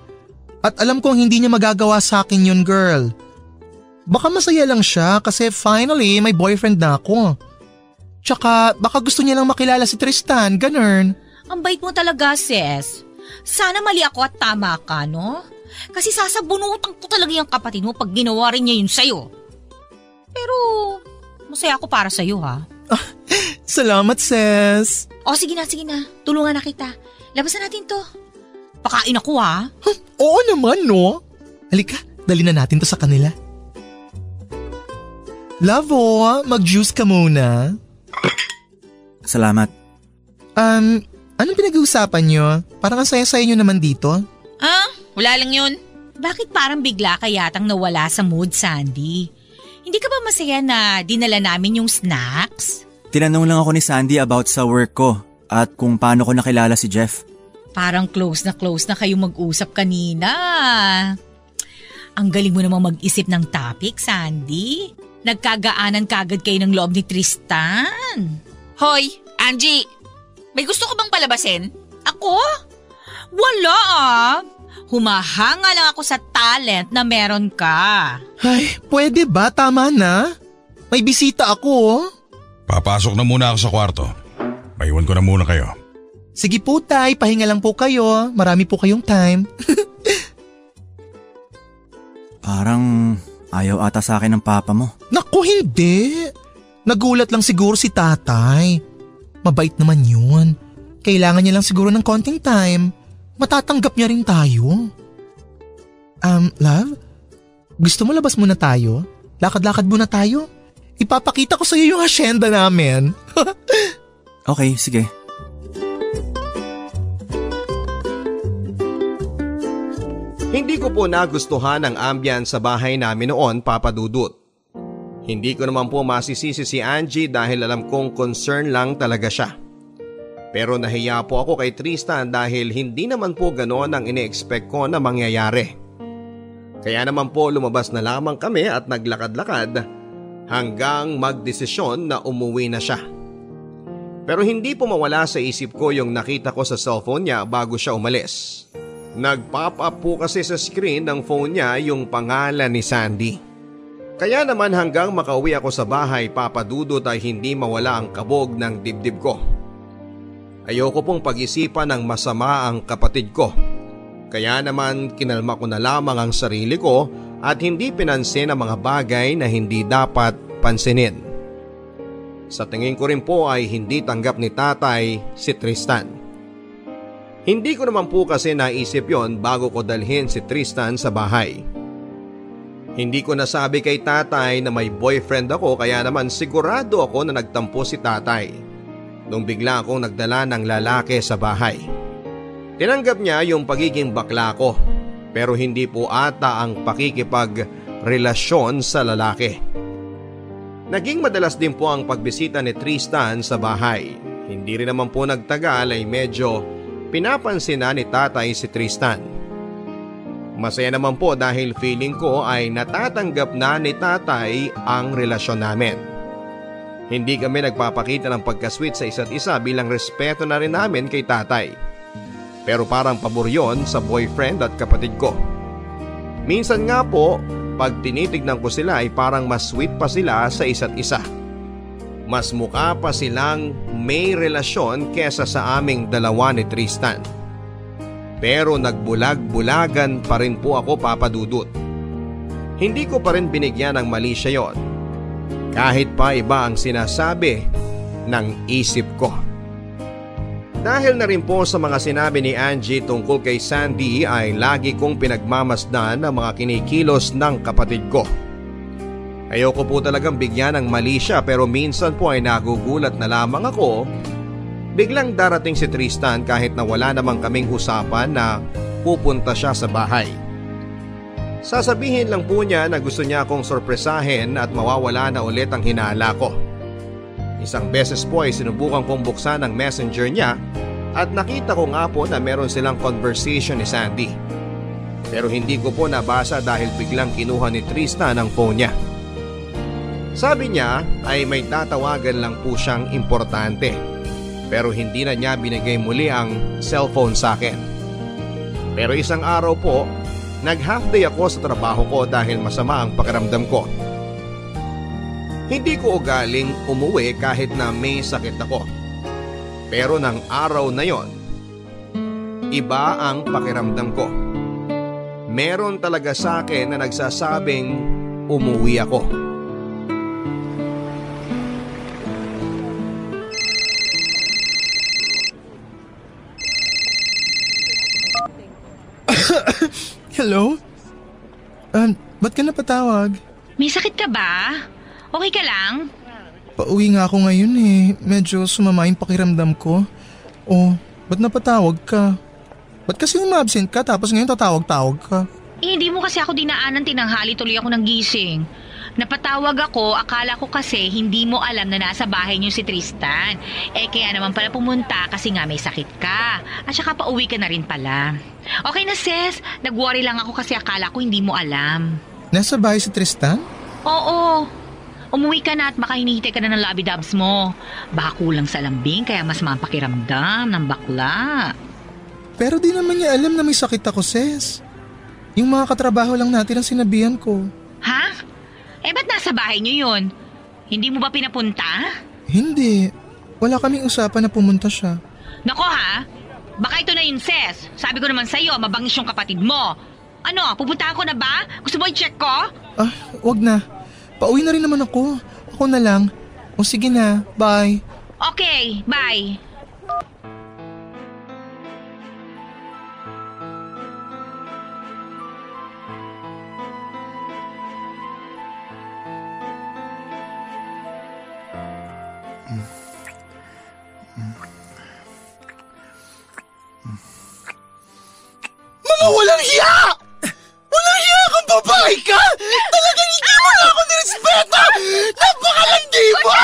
C: At alam kong hindi niya magagawa sa akin yun, girl. Baka masaya lang siya kasi finally may boyfriend na ako. Tsaka baka gusto niya lang makilala si Tristan, ganun.
B: Ang bait mo talaga, sis. Sana mali ako at tama ka, no? Kasi sasabunutan ko talaga yung kapatid mo pag ginawa rin niya yun sa'yo. Pero masaya ako para sa'yo, ha?
C: Salamat, sis.
B: O, sige na. Tulungan na kita. Labasan natin to. Pakain ako, ha?
C: Oo naman, no? Halika, dali na natin to sa kanila. Lavo, mag-juice ka muna.
F: Salamat.
C: Anong pinag-uusapan nyo? Parang ang saya-saya nyo naman dito.
D: Wala lang yun.
B: Bakit parang bigla ka yatang nawala sa mood, Sandy? Hindi ka ba masaya na dinala namin yung snacks?
F: Tinanong lang ako ni Sandy about sa work ko at kung paano ko nakilala si Jeff.
B: Parang close na kayo mag-usap kanina. Ang galing mo namang mag-isip ng topic, Sandy. Nagkagaanan kagad kayo ng loob ni Tristan.
D: Hoy, Angie! May gusto ko bang palabasin?
B: Ako? Wala ah. Humahanga lang ako sa talent na meron ka.
C: Ay, pwede ba? Tama na. May bisita ako.
E: Papasok na muna ako sa kwarto. Maiwan ko na muna kayo.
C: Sige po, tay. Pahinga lang po kayo. Marami po kayong time.
F: Parang Ayaw ata sa akin ng papa mo.
C: Naku, hindi. Nagulat lang siguro si tatay. Mabait naman yun. Kailangan niya lang siguro ng konting time. Matatanggap niya rin tayo. Love? Gusto mo labas muna tayo? Lakad-lakad muna tayo? Ipapakita ko sa iyo yung asyenda namin.
F: Okay, sige.
A: Hindi ko po nagustuhan ang ambience sa bahay namin noon, Papa Dudut. Hindi ko naman po masisisi si Angie dahil alam kong concern lang talaga siya. Pero nahiya po ako kay Tristan dahil hindi naman po ganoon ang ine-expect ko na mangyayari. Kaya naman po lumabas na lamang kami at naglakad-lakad hanggang magdesisyon na umuwi na siya. Pero hindi po mawala sa isip ko yung nakita ko sa cellphone niya bago siya umalis. Nag-pop up po kasi sa screen ng phone niya yung pangalan ni Sandy. Kaya naman hanggang makauwi ako sa bahay, Papa Dudut, ay hindi mawala ang kabog ng dibdib ko. Ayoko pong pag-isipan ng masama ang kapatid ko. Kaya naman kinalma ko na lamang ang sarili ko at hindi pinansin ang mga bagay na hindi dapat pansinin. Sa tingin ko rin po ay hindi tanggap ni tatay si Tristan. Hindi ko naman po kasi naisip yon bago ko dalhin si Tristan sa bahay. Hindi ko nasabi kay tatay na may boyfriend ako kaya naman sigurado ako na nagtampo si tatay nung bigla akong nagdala ng lalaki sa bahay. Tinanggap niya yung pagiging bakla ko pero hindi po ata ang pakikipagrelasyon sa lalaki. Naging madalas din po ang pagbisita ni Tristan sa bahay. Hindi rin naman po nagtagal ay medyo pinapansin na ni tatay si Tristan. Masaya naman po dahil feeling ko ay natatanggap na ni tatay ang relasyon namin. Hindi kami nagpapakita ng pagkasweet sa isa't isa bilang respeto na rin namin kay tatay. Pero parang pabor yun sa boyfriend at kapatid ko. Minsan nga po, pag tinitignan ko sila ay parang mas sweet pa sila sa isa't isa. Mas mukha pa silang may relasyon kesa sa aming dalawa ni Tristan. Pero nagbulag-bulagan pa rin po ako, Papa Dudut. Hindi ko pa rin binigyan ng mali siya yon. Kahit pa iba ang sinasabi ng isip ko. Dahil na rin po sa mga sinabi ni Angie tungkol kay Sandy ay lagi kong pinagmamasdan ang mga kinikilos ng kapatid ko. Ayoko po talagang bigyan ng mali siya pero minsan po ay nagugulat na lamang ako. Biglang darating si Tristan kahit na wala namang kaming usapan na pupunta siya sa bahay. Sasabihin lang po niya na gusto niya akong sorpresahin at mawawala na ulit ang hinala ko. Isang beses po ay sinubukan kong buksan ang messenger niya at nakita ko nga po na meron silang conversation ni Sandy. Pero hindi ko po nabasa dahil biglang kinuha ni Tristan ang phone niya. Sabi niya ay may tatawagan lang po siyang importante. Pero hindi na niya binigay muli ang cellphone sa akin. Pero isang araw po, nag-half day ako sa trabaho ko dahil masama ang pakiramdam ko. Hindi ko ugaling umuwi kahit na may sakit ako. Pero ng araw na yon, iba ang pakiramdam ko. Meron talaga sa akin na nagsasabing umuwi ako.
C: Hello? Ba't ka napatawag?
B: May sakit ka ba? Okay ka lang?
C: Pauwi nga ako ngayon eh. Medyo sumama yung pakiramdam ko. Oh, ba't napatawag ka? Ba't kasi umabsent ka tapos ngayon tatawag-tawag ka?
B: Hindi mo kasi ako dinaanan, tinanghali tuloy ako ng gising. Napatawag ako, akala ko kasi hindi mo alam na nasa bahay niyo si Tristan. Kaya naman pala pumunta kasi nga may sakit ka. At saka pauwi ka na rin pala. Okay na sis, nag-worry lang ako kasi akala ko hindi mo alam.
C: Nasa bahay si Tristan?
B: Oo. Umuwi ka na at baka hinihintay ka na ng labi-dabs mo. Baka kulang sa lambing kaya mas mapakiramdam ng bakla.
C: Pero di naman niya alam na may sakit ako, sis. Yung mga katrabaho lang natin ang sinabihan ko.
B: Ha? Ba't nasa bahay niyo yun? Hindi mo ba pinapunta?
C: Hindi. Wala kaming usapan na pumunta siya.
B: Nako ha? Baka ito na yun, sis. Sabi ko naman sa'yo, mabangis yung kapatid mo. Ano, pupuntahan ko na ba? Gusto mo i-check ko?
C: Wag na. Pauwi na rin naman ako. Ako na lang. O sige na, bye.
B: Okay, bye.
C: Mga walang hiya! Walang hiya kang babae ka! Talagang hindi mo na ako nirespeto! Napakalandi mo!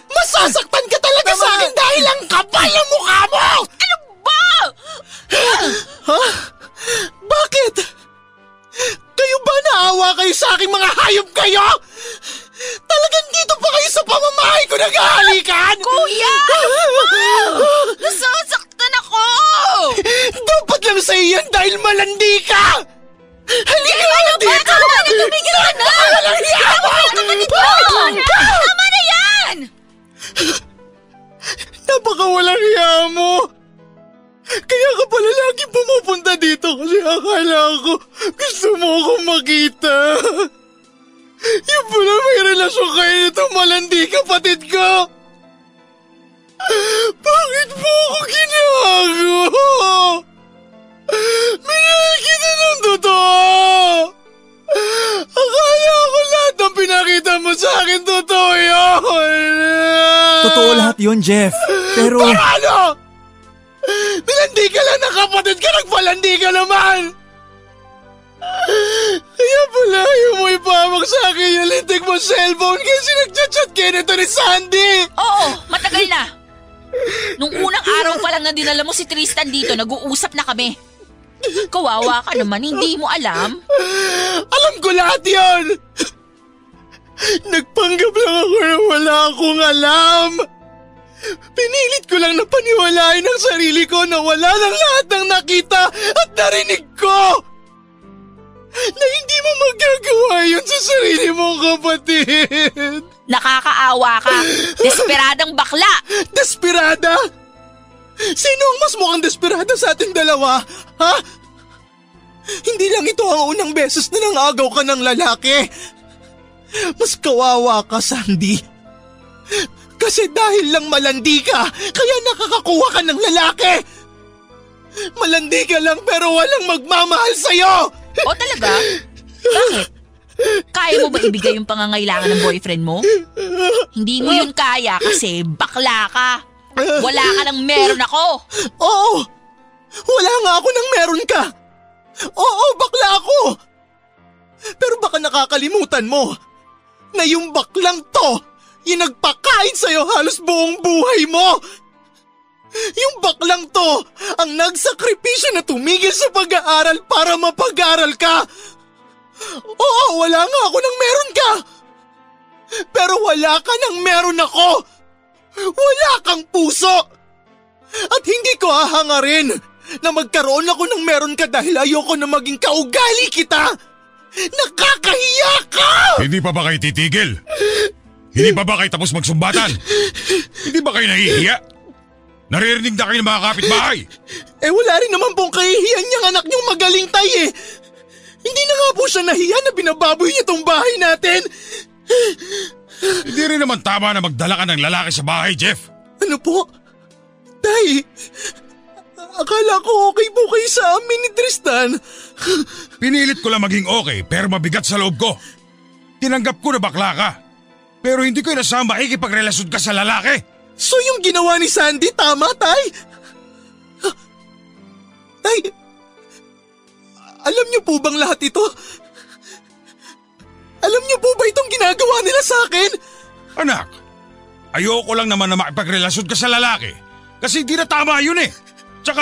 C: Masasaktan ka talaga sa akin dahil ang kapal ng mukha mo!
B: Ano ba?
C: Ha? Bakit? Kayo ba naawa kayo sa aking mga hayop kayo? Talagang dito pa kayo sa pamamahay ko naghahalikan?
B: Kuya! Ano ba? Nasasaktan ako!
C: Dapat lang sa iyan dahil malandi ka! Halika na dito!
B: Tama na, tumigil ka na!
C: Walang hiya mo!
B: Tama na yan!
C: Napakawalang hiya mo! Kaya ka pala lagi pumupunta dito kasi akala ko gusto mo akong makita. Yung pala may relasyon kayo nito malandi kapatid ko. Bakit mo ako ginagawa? Minahal kita ng totoo. Akala ko lahat ng pinakita mo sa akin totoo yun.
F: Totoo lahat yun, Jeff. Pero
C: ano? Nilandi ka lang ng kapatid ka, nagpalandi ka naman! Kaya pala ayaw mo ipamak sa akin yung lintik mo cellphone kasi nagchat-chat kayo nito ni Sandy!
D: Oo, matagal na. Nung unang araw pa lang na dinala mo si Tristan dito, nag-uusap na kami. Kawawa ka naman, hindi mo alam?
C: Alam ko lahat yun! Nagpanggap lang ako na wala akong alam! Pinilit ko lang na paniwalain ang sarili ko na wala lang lahat ng nakita at narinig ko! Na hindi mo magagawa yun sa sarili mong kapatid!
D: Nakakaawa ka. Desperadang bakla.
C: Desperada? Sino ang mas mukhang desperada sa ating dalawa? Ha? Hindi lang ito ang unang beses na nangagaw ka ng lalaki. Mas kawawa ka, Sandy. Kasi dahil lang malandi ka, kaya nakakakuha ka ng lalaki. Malandi ka lang pero walang magmamahal sa'yo.
D: O talaga? Bakit? Kaya mo ba ibigay yung pangangailangan ng boyfriend mo? Hindi mo yun kaya kasi bakla ka. Wala ka nang meron ako.
C: Oo, wala nga ako nang meron ka. Oo, bakla ako. Pero baka nakakalimutan mo na yung baklang to, yung nagpakain sa'yo halos buong buhay mo. Yung baklang to, ang nagsakripisyo na tumigil sa pag-aaral para mapag-aaral ka. Oo, wala nga ako nang meron ka. Pero wala ka nang meron ako. Wala kang puso. At hindi ko hahangarin na magkaroon ako ng meron ka dahil ayoko na maging kaugali kita. Nakakahiya ka!
E: Hindi pa ba kayo titigil? Hindi pa ba kayo tapos magsumbatan? Hindi ba kayo nahihiya? Naririnig na kayo ng mga kapitbahay.
C: Wala rin naman pong kahihiyan niyang anak niyong magaling tay eh. Hindi na nga po siya nahiya na binababoy niya tong bahay natin.
E: Hindi rin naman tama na magdala ka ng lalaki sa bahay, Jeff.
C: Ano po? Tay, akala ko okay po kayo sa amin ni Tristan.
E: Pinilit ko lang maging okay pero mabigat sa loob ko. Tinanggap ko na bakla ka. Pero hindi ko inasama makikipagrelasyon ka sa lalaki.
C: So yung ginawa ni Sandy tama, Tay? Tay, alam niyo po bang lahat ito? Alam niyo po ba itong ginagawa nila sa akin?
E: Anak, ayoko lang naman na makipagrelasyon ka sa lalaki. Kasi hindi na tama yun eh. Tsaka...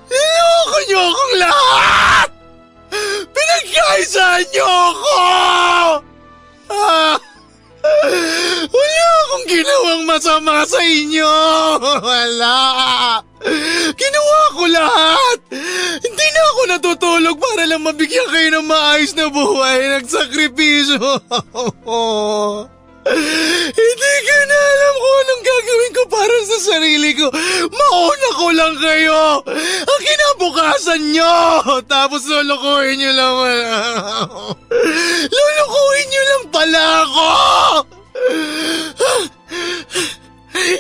C: Niloko niyo akong lahat! Pinagkaisaan niyo ako! Wala akong ginawang masama sa inyo! Wala! Ginawa ko lahat! Hindi na ako natutulog para lang mabigyan kayo ng maayos na buhay. Nagsakripisyo! Hindi ko na alam lang kayo! Ang kinabukasan nyo! Tapos lulukuhin nyo lang Lulukuhin nyo lang pala ako!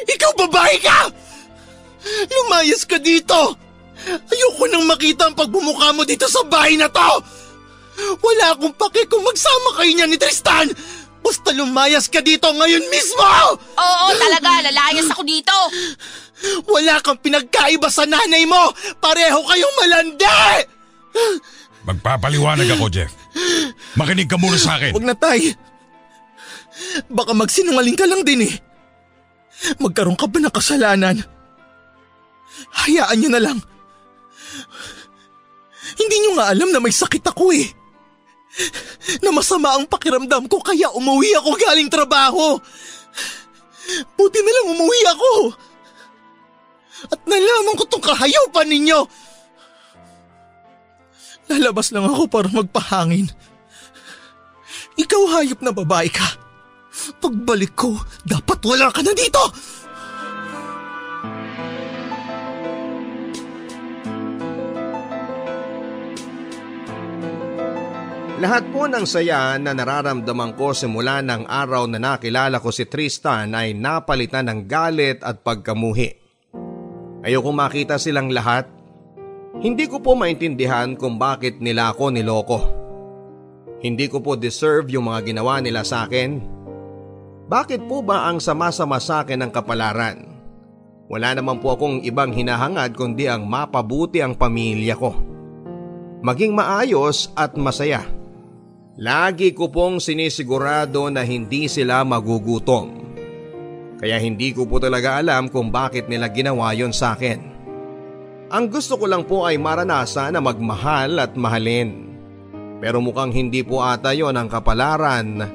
C: Ikaw babae ka! Lumayas ka dito! Ayoko nang makita ang pagbumukha mo dito sa bahay na to! Wala akong pake kung magsama kayo niya ni Tristan! Basta lumayas ka dito ngayon mismo!
D: Oo, talaga. Lalayas ako dito.
C: Wala kang pinagkaiba sa nanay mo! Pareho kayong malandi!
E: Magpapaliwanag ako, Jeff. Makinig ka muna sa akin.
C: Huwag na, Tay. Baka magsinungaling ka lang din eh. Magkaroon ka ba ng kasalanan? Hayaan niyo na lang. Hindi niyo nga alam na may sakit ako eh. Na masama ang pakiramdam ko kaya umuwi ako galing trabaho. Buti na lang umuwi ako. At nalaman ko tong kahayupan ninyo. Lalabas lang ako para magpahangin. Ikaw hayop na babae ka. Pagbalik ko, dapat wala ka na dito.
A: Lahat po ng saya na nararamdaman ko simula ng araw na nakilala ko si Tristan ay napalitan ng galit at pagkamuhi. Ayokong makita silang lahat. Hindi ko po maintindihan kung bakit nila ako niloko. Hindi ko po deserve yung mga ginawa nila sa akin. Bakit po ba ang sama-sama sa akin ng kapalaran? Wala naman po akong ibang hinahangad kundi ang mapabuti ang pamilya ko. Maging maayos at masaya. Lagi ko pong sinisigurado na hindi sila magugutom. Kaya hindi ko po talaga alam kung bakit nila ginawa yon sa akin. Ang gusto ko lang po ay maranasan na magmahal at mahalin. Pero mukhang hindi po ata yon ang kapalaran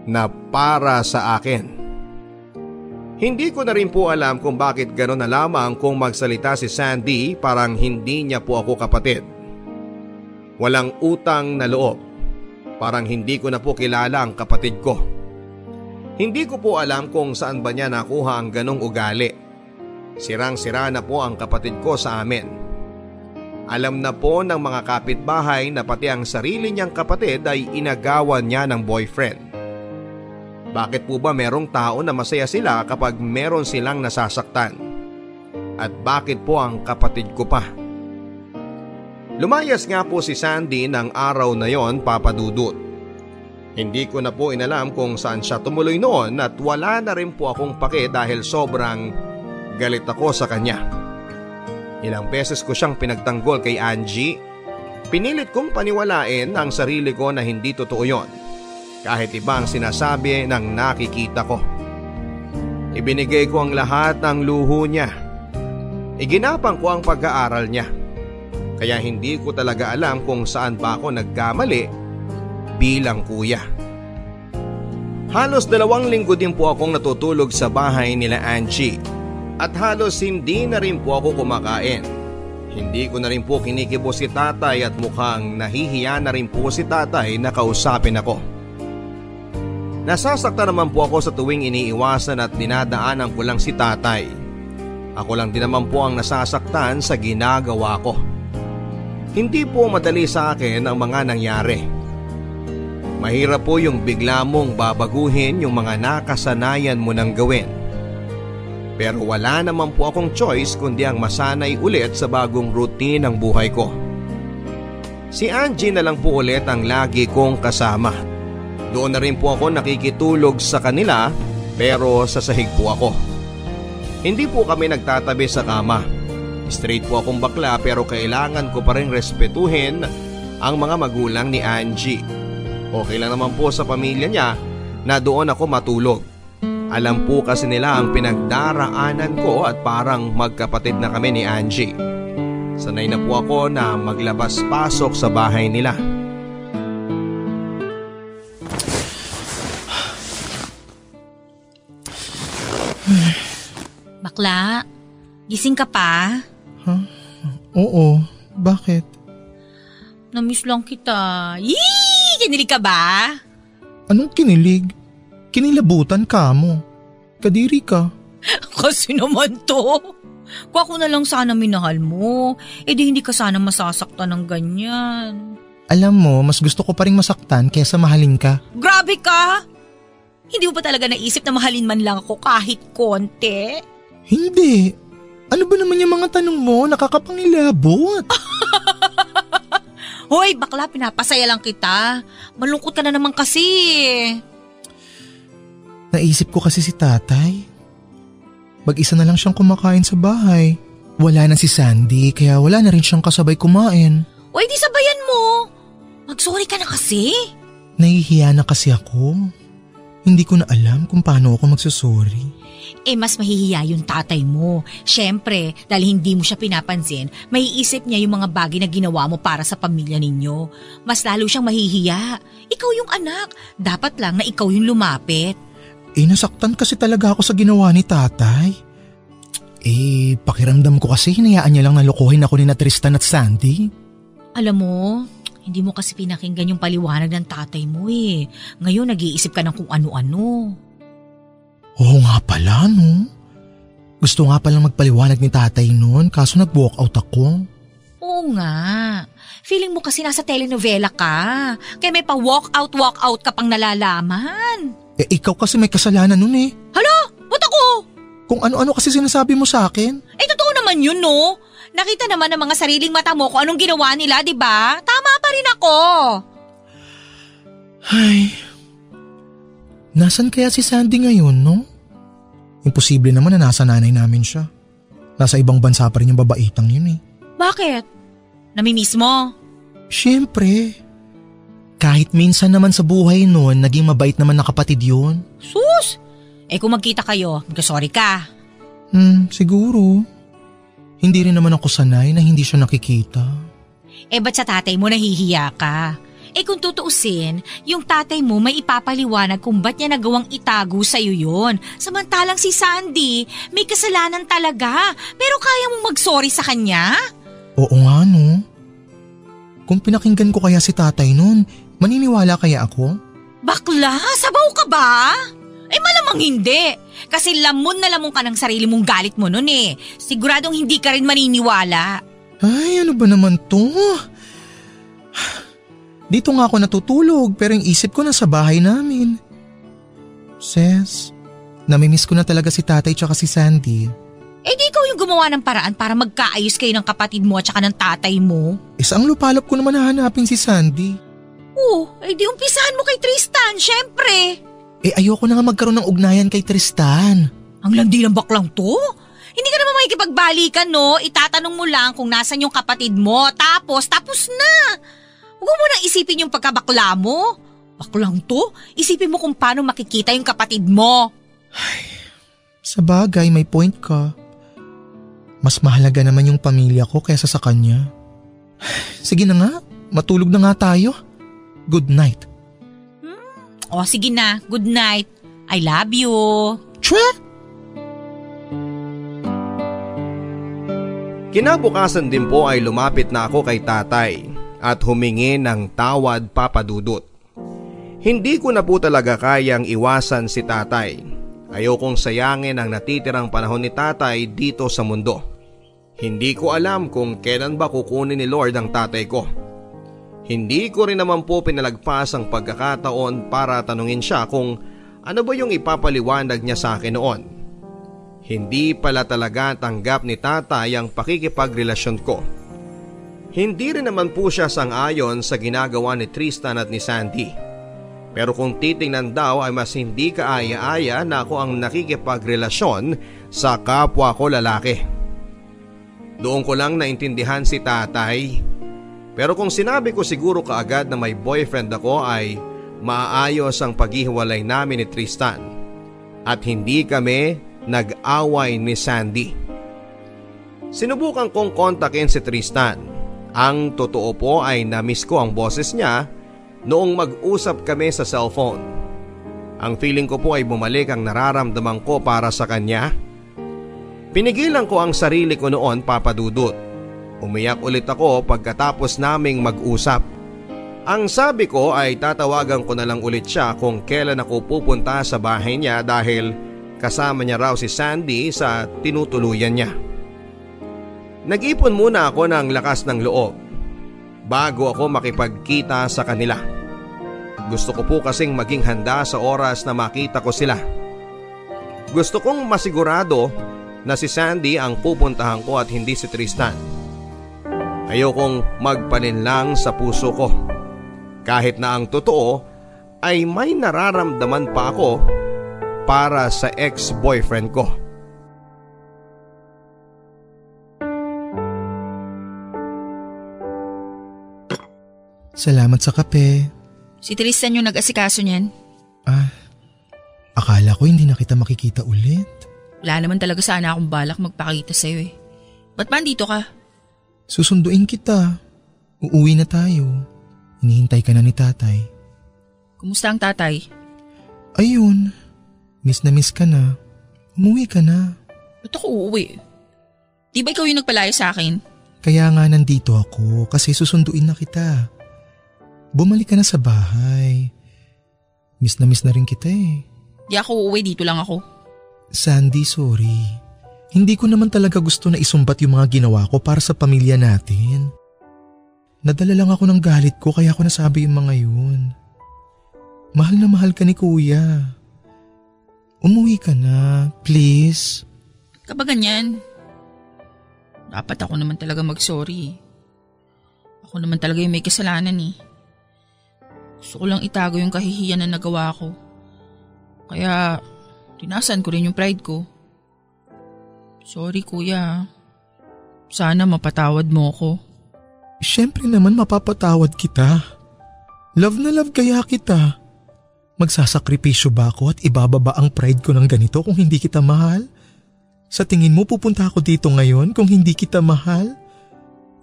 A: na para sa akin. Hindi ko na rin po alam kung bakit gano'n na lamang kung magsalita si Sandy, parang hindi niya po ako kapatid. Walang utang na loob. Parang hindi ko na po kilala ang kapatid ko. Hindi ko po alam kung saan ba niya nakuha ang ganong ugali. Sirang-sira na po ang kapatid ko sa amin. Alam na po ng mga kapitbahay na pati ang sarili niyang kapatid ay inagawan niya ng boyfriend. Bakit po ba merong tao na masaya sila kapag meron silang nasasaktan? At bakit po ang kapatid ko pa? Lumayas nga po si Sandy ng araw na yon, Papa Dudut. Hindi ko na po inalam kung saan siya tumuloy noon at wala na rin po akong pake dahil sobrang galit ako sa kanya. Ilang beses ko siyang pinagtanggol kay Angie. Pinilit kong paniwalain ang sarili ko na hindi totoo yon. Kahit ibang sinasabi ng nakikita ko. Ibinigay ko ang lahat ng luho niya. Iginapang ko ang pag-aaral niya. Kaya hindi ko talaga alam kung saan ba ako nagkamali bilang kuya. Halos 2 linggo din po akong natutulog sa bahay nila Angie. At halos hindi na rin po ako kumakain. Hindi ko na rin po kinikibo si tatay at mukhang nahihiya na rin po si tatay na kausapin ako. Nasasaktan naman po ako sa tuwing iniiwasan at dinadaanan ko lang si tatay. Ako lang din naman po ang nasasaktan sa ginagawa ko. Hindi po madali sa akin ang mga nangyari. Mahirap po yung bigla mong babaguhin yung mga nakasanayan mo nang gawin. Pero wala naman po akong choice kundi ang masanay ulit sa bagong routine ng buhay ko. Si Angie na lang po ulit ang lagi kong kasama. Doon na rin po ako nakikitulog sa kanila pero sa sahig po ako. Hindi po kami nagtatabi sa kama. Straight po akong bakla pero kailangan ko pa rin respetuhin ang mga magulang ni Angie. Okay lang naman po sa pamilya niya na doon ako matulog. Alam po kasi nila ang pinagdaraanan ko at parang magkapatid na kami ni Angie. Sanay na po ako na maglabas-pasok sa bahay nila.
B: Bakla, gising ka pa?
C: Huh? Oo, bakit?
B: Namiss lang kita. Yee! Kinilig ka ba?
C: Anong kinilig? Kinilabutan ka mo. Kadiri ka.
B: Kasi naman to. Kung ako na lang sana minahal mo, di hindi ka sana masasaktan ng ganyan.
C: Alam mo, mas gusto ko pa rin masaktan kaysa mahalin ka.
B: Grabe ka! Hindi mo ba talaga naisip na mahalin man lang ako kahit konti?
C: Hindi. Ano ba naman yung mga tanong mo? Nakakapangilabot.
B: Hoy, bakla, pinapasaya lang kita. Malungkot ka na naman kasi.
C: Naisip ko kasi si tatay. Mag-isa na lang siyang kumakain sa bahay. Wala na si Sandy, kaya wala na rin siyang kasabay kumain.
B: Di sabayan mo. Mag-sorry ka na kasi.
C: Nahihiya na kasi ako. Hindi ko na alam kung paano ako magsusorry.
B: Mas mahihiya yung tatay mo. Siyempre, dahil hindi mo siya pinapansin, maiisip niya yung mga bagay na ginawa mo para sa pamilya ninyo. Mas lalo siyang mahihiya. Ikaw yung anak. Dapat lang na ikaw yung lumapit.
C: Nasaktan kasi talaga ako sa ginawa ni tatay. Pakiramdam ko kasi hinayaan niya lang na lokohin ako ni Tristan at Sandy.
B: Alam mo, hindi mo kasi pinakinggan yung paliwanag ng tatay mo eh. Ngayon nag-iisip ka ng kung ano-ano.
C: Oo nga pala, no? Gusto nga palang magpaliwanag ni tatay noon kaso nag-walk out ako.
B: Oo nga. Feeling mo kasi nasa telenovela ka. Kaya may pa walk out ka pang nalalaman.
C: Ikaw kasi may kasalanan nun eh.
B: Hala? Ba't ako?
C: Kung ano-ano kasi sinasabi mo sa akin.
B: Totoo naman yun, no? Nakita naman ng mga sariling mata mo kung anong ginawa nila, di ba? Tama pa rin ako.
C: Ay, nasan kaya si Sandy ngayon, no? Imposible naman na nasa nanay namin siya. Nasa ibang bansa pa rin yung babaitang yun eh.
B: Bakit? Namimiss mo?
C: Siyempre. Kahit minsan naman sa buhay noon, naging mabait naman na kapatid yun.
B: Sus! Kung magkita kayo, magkasorry ka.
C: Siguro. Hindi rin naman ako sanay na hindi siya nakikita.
B: Ba't sa tatay mo nahihiya ka? Kung tutuusin, yung tatay mo may ipapaliwanag kung ba't niya nagawang itago sa'yo yun. Samantalang si Sandy, may kasalanan talaga. Pero kaya mong mag-sorry sa kanya?
C: Oo nga, no? Kung pinakinggan ko kaya si tatay nun, maniniwala kaya ako?
B: Bakla, sabaw ka ba? Malamang hindi. Kasi lamon na lamon ka ng sarili mong galit mo nun eh. Siguradong hindi ka rin maniniwala.
C: Ay, ano ba naman to? Dito nga ako natutulog pero yung isip ko nasa bahay namin. Ses, namimiss ko na talaga si tatay tsaka si Sandy.
B: Di ikaw yung gumawa ng paraan para magkaayos kayo ng kapatid mo at saka ng tatay mo.
C: Saang lupalop ko naman hahanapin si Sandy?
B: Di umpisahan mo kay Tristan, syempre.
C: Ayoko na nga magkaroon ng ugnayan kay Tristan.
B: Ang landi ng baklang to? Hindi ka naman makikipagbalikan, no? Itatanong mo lang kung nasan yung kapatid mo. Tapos na. Huwag mo nang isipin yung pagkabakla mo. Baklang to? Isipin mo kung paano makikita yung kapatid mo.
C: Ay, sa bagay, may point ka. Mas mahalaga naman yung pamilya ko kaysa sa kanya. Sige na nga, matulog na nga tayo. Good night.
B: Sige na. Good night. I love you.
C: Chwe!
A: Kinabukasan din po ay lumapit na ako kay tatay at humingi ng tawad, Papa Dudut. Hindi ko na po talaga kayang iwasan si tatay. Ayokong sayangin ang natitirang panahon ni tatay dito sa mundo. Hindi ko alam kung kailan ba kukunin ni Lord ang tatay ko. Hindi ko rin naman po pinalagpas ang pagkakataon para tanungin siya kung ano ba yung ipapaliwanag niya sa akin noon. Hindi pala talaga tanggap ni tatay ang pakikipagrelasyon ko. Hindi rin naman po siya sang-ayon sa ginagawa ni Tristan at ni Sandy. Pero kung titingnan daw ay mas hindi kaaya-aya na ako ang nakikipagrelasyon sa kapwa ko lalaki. Doon ko lang naintindihan si tatay. Pero kung sinabi ko siguro kaagad na may boyfriend ako ay maayos ang paghihiwalay namin ni Tristan. At hindi kami nag-away ni Sandy. Sinubukan kong kontakin si Tristan. Ang totoo po ay na-miss ko ang boses niya noong mag-usap kami sa cellphone. Ang feeling ko po ay bumalik ang nararamdaman ko para sa kanya. Pinigilan ko ang sarili ko noon, Papa Dudut. Umiyak ulit ako pagkatapos naming mag-usap. Ang sabi ko ay tatawagan ko na lang ulit siya kung kailan ako pupunta sa bahay niya dahil kasama niya raw si Sandy sa tinutuluyan niya. Nag-ipon muna ako ng lakas ng loob bago ako makipagkita sa kanila. Gusto ko po kasing maging handa sa oras na makita ko sila. Gusto kong masigurado na si Sandy ang pupuntahan ko at hindi si Tristan. Ayokong magpalinlang sa puso ko. Kahit na ang totoo ay may nararamdaman pa ako para sa ex-boyfriend ko.
C: Salamat sa kape.
D: Si Tristan yung nag-asikaso niyan.
C: Akala ko hindi na kita makikita ulit.
D: Wala naman talaga sana akong balak magpakita sa'yo eh. Ba't ba andito ka?
C: Susunduin kita. Uuwi na tayo. Hinihintay ka na ni tatay.
D: Kumusta ang tatay?
C: Ayun. Miss na miss ka na. Umuwi ka na.
D: Ba't ako uuwi? Di ba ikaw yung nagpalayo sa akin?
C: Kaya nga nandito ako kasi susunduin na kita. Bumalik ka na sa bahay. Miss na rin kita eh.
D: Di ako uuwi, dito lang ako.
C: Sandy, sorry. Hindi ko naman talaga gusto na isumbat yung mga ginawa ko para sa pamilya natin. Nadala lang ako ng galit ko kaya ako nasabi yung mga yun. Mahal na mahal ka ni kuya. Umuwi ka na, please.
D: Kapag ganyan, dapat ako naman talaga mag-sorry. Ako naman talaga yung may kasalanan eh. Gusto ko lang itago yung kahihiyan na nagawa ko. Kaya, tinasan ko rin yung pride ko. Sorry kuya. Sana mapatawad mo ko.
C: Siyempre naman mapapatawad kita. Love na love kaya kita. Magsasakripisyo ba ako at ibababa ang pride ko ng ganito kung hindi kita mahal? Sa tingin mo pupunta ako dito ngayon kung hindi kita mahal?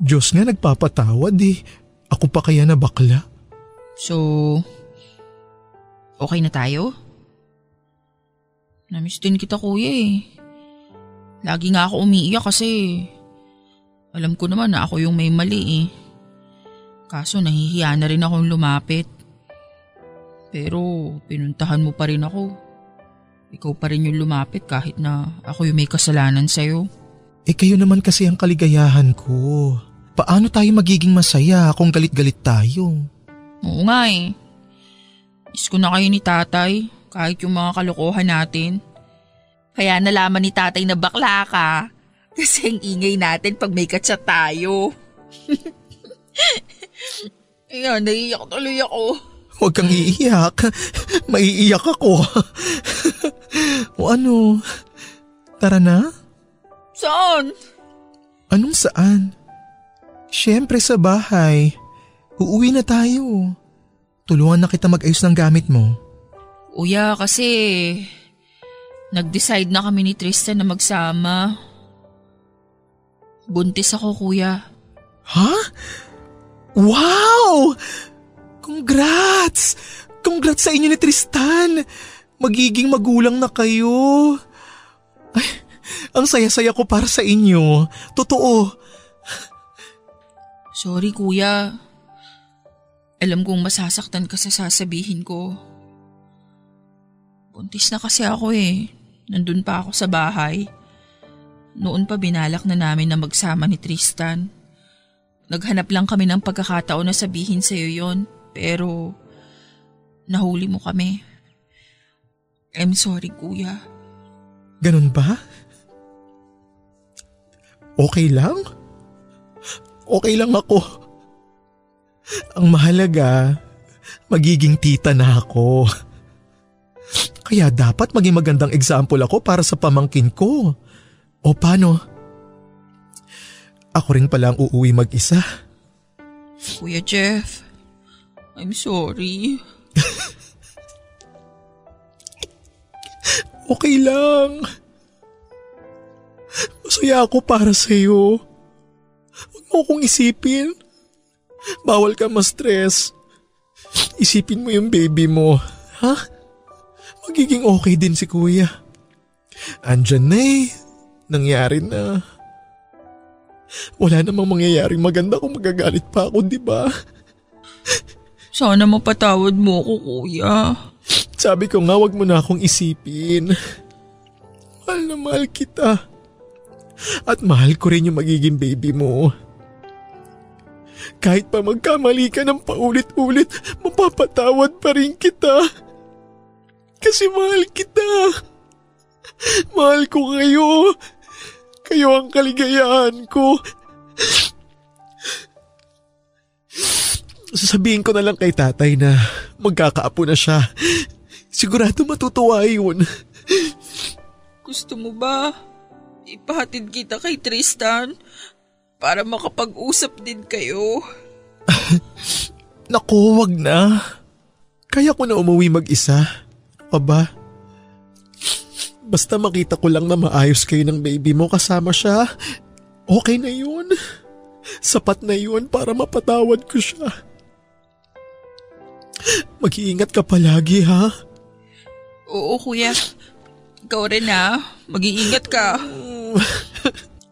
C: Diyos nga nagpapatawad eh. Ako pa kaya na bakla?
D: So, okay na tayo? Namiss din kita kuya eh. Lagi nga ako umiiyak kasi alam ko naman na ako yung may mali eh. Kaso nahihiya na rin akong lumapit. Pero pinuntahan mo pa rin ako. Ikaw pa rin yung lumapit kahit na ako yung may kasalanan sa'yo.
C: Eh kayo naman kasi ang kaligayahan ko. Paano tayo magiging masaya kung galit-galit tayo?
D: Oo nga eh. Miss ko na kayo ni tatay kahit yung mga kalokohan natin. Kaya nalaman ni tatay na bakla ka kasi ang ingay natin pag may katsa tayo. Ayan, naiiyak tuloy ako.
C: Huwag kang iiyak. Maiiyak ako. O ano? Tara na?
D: Saan?
C: Anong saan? Siyempre sa bahay. Uuwi na tayo. Tulungan na kita mag-ayos ng gamit mo.
D: Kuya, kasi nag-decide na kami ni Tristan na magsama. Buntis ako, kuya.
C: Ha? Wow! Congrats! Congrats sa inyo ni Tristan! Magiging magulang na kayo. Ay, ang saya-saya ko para sa inyo. Totoo.
D: Sorry, kuya. Alam kong masasaktan ka sa sasabihin ko. Buntis na kasi ako eh. Nandun pa ako sa bahay. Noon pa binalak na namin na magsama ni Tristan. Naghanap lang kami ng pagkakataon na sabihin sa'yo yon, pero nahuli mo kami. I'm sorry, kuya.
C: Ganun ba? Okay lang? Okay lang ako. Ang mahalaga, magiging tita na ako. Kaya dapat maging magandang example ako para sa pamangkin ko. O paano? Ako rin pala ang uuwi mag-isa.
D: Kuya Jeff, I'm sorry.
C: Okay lang. Masaya ako para sa'yo. Huwag mo akong isipin. Bawal ka ma-stress. Isipin mo yung baby mo. Ha? Magiging okay din si kuya. Andyan na eh. Nangyari na. Wala namang mangyayaring maganda kung magagalit pa ako, di ba?
D: Sana mapatawad mo ako, kuya.
C: Sabi ko nga wag mo na akong isipin. Mahal na mahal kita. At mahal ko rin yung magiging baby mo. Kahit pa magkamali ka ng paulit-ulit, mapapatawad pa rin kita. Kasi mahal kita. Mahal ko kayo. Kayo ang kaligayahan ko. Sasabihin ko na lang kay tatay na magkakaapo na siya. Sigurado matutuwa yun.
D: Gusto mo ba ipahatid kita kay Tristan para makapag-usap din kayo?
C: Naku, wag na. Kaya ko na umuwi mag-isa. Aba, basta makita ko lang na maayos kayo ng baby mo kasama siya, okay na yun. Sapat na yun para mapatawad ko siya. Mag-iingat ka palagi, ha?
D: Oo, kuya. Ikaw rin, ha? Mag-iingat ka.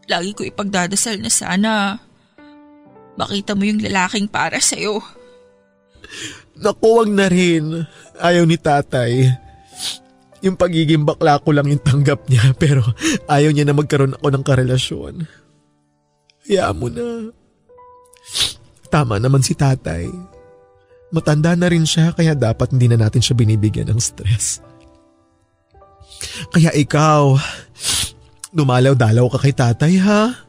D: Lagi ko ipagdadasal na sana makita mo yung lalaking para sa'yo.
C: Naku, wag na rin. Ayaw ni tatay. Yung pagiging bakla ko lang yung tanggap niya, pero ayaw niya na magkaroon ako ng karelasyon. Hayaan mo na. Tama naman si tatay. Matanda na rin siya, kaya dapat hindi na natin siya binibigyan ng stress. Kaya ikaw, dumalaw-dalaw ka kay tatay, ha?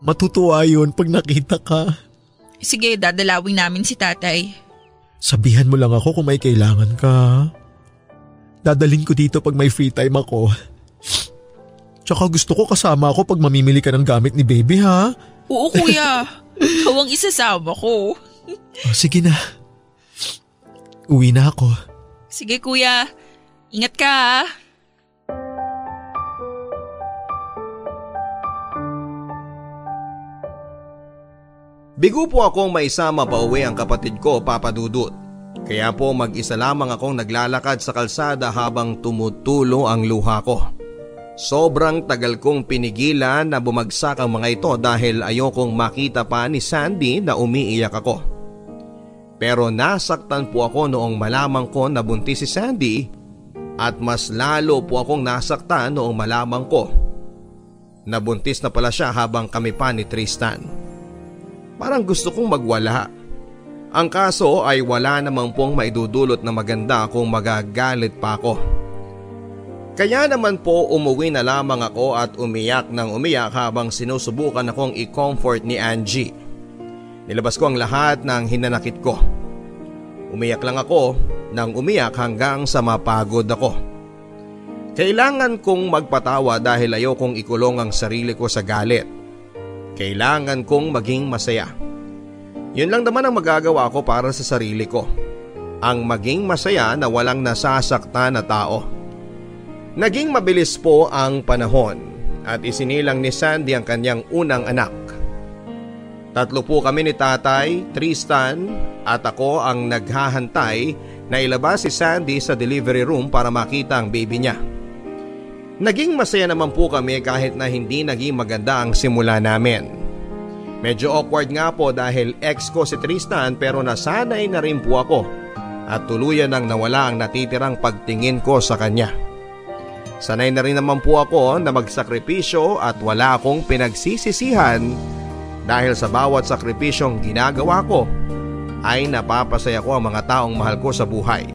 C: Matutuwa yun pag nakita ka.
D: Sige, dadalawin namin si tatay.
C: Sabihan mo lang ako kung may kailangan ka. Dadalhin ko dito pag may free time ako. Tsaka gusto ko kasama ako pag mamimili ka ng gamit ni baby, ha?
D: Oo, kuya. Ikaw ang isasama ko.
C: Sige na. Uwi na ako.
D: Sige, kuya. Ingat ka, ha?
A: Bigo po akong maisama pa uwi ang kapatid ko, Papa Dudut. Kaya po mag-isa lamang akong naglalakad sa kalsada habang tumutulo ang luha ko. Sobrang tagal kong pinigilan na bumagsak ang mga ito dahil ayokong makita pa ni Sandy na umiiyak ako. Pero nasaktan po ako noong malamang ko na buntis si Sandy at mas lalo po akong nasaktan noong malamang ko na buntis na pala siya habang kami pa ni Tristan. Parang gusto kong magwala. Ang kaso ay wala namang pong maidudulot na maganda kung magagalit pa ako. Kaya naman po umuwi na lamang ako at umiyak ng umiyak habang sinusubukan akong i-comfort ni Angie. Nilabas ko ang lahat ng hinanakit ko. Umiyak lang ako nang umiyak hanggang sa mapagod ako. Kailangan kong magpatawa dahil ayokong ikulong ang sarili ko sa galit. Kailangan kong maging masaya. Yun lang naman ang magagawa ko para sa sarili ko. Ang maging masaya na walang nasasaktan na tao. Naging mabilis po ang panahon at isinilang ni Sandy ang kanyang unang anak. 3 po kami ni tatay, Tristan at ako ang naghahantay na ilabas si Sandy sa delivery room para makita ang baby niya. Naging masaya naman po kami kahit na hindi naging maganda ang simula namin. Medyo awkward nga po dahil ex ko si Tristan pero nasanay na rin po ako at tuluyan nang nawala ang natitirang pagtingin ko sa kanya. Sanay na rin naman po ako na magsakripisyo at wala akong pinagsisisihan dahil sa bawat sakripisyong ginagawa ko ay napapasaya ko ang mga taong mahal ko sa buhay.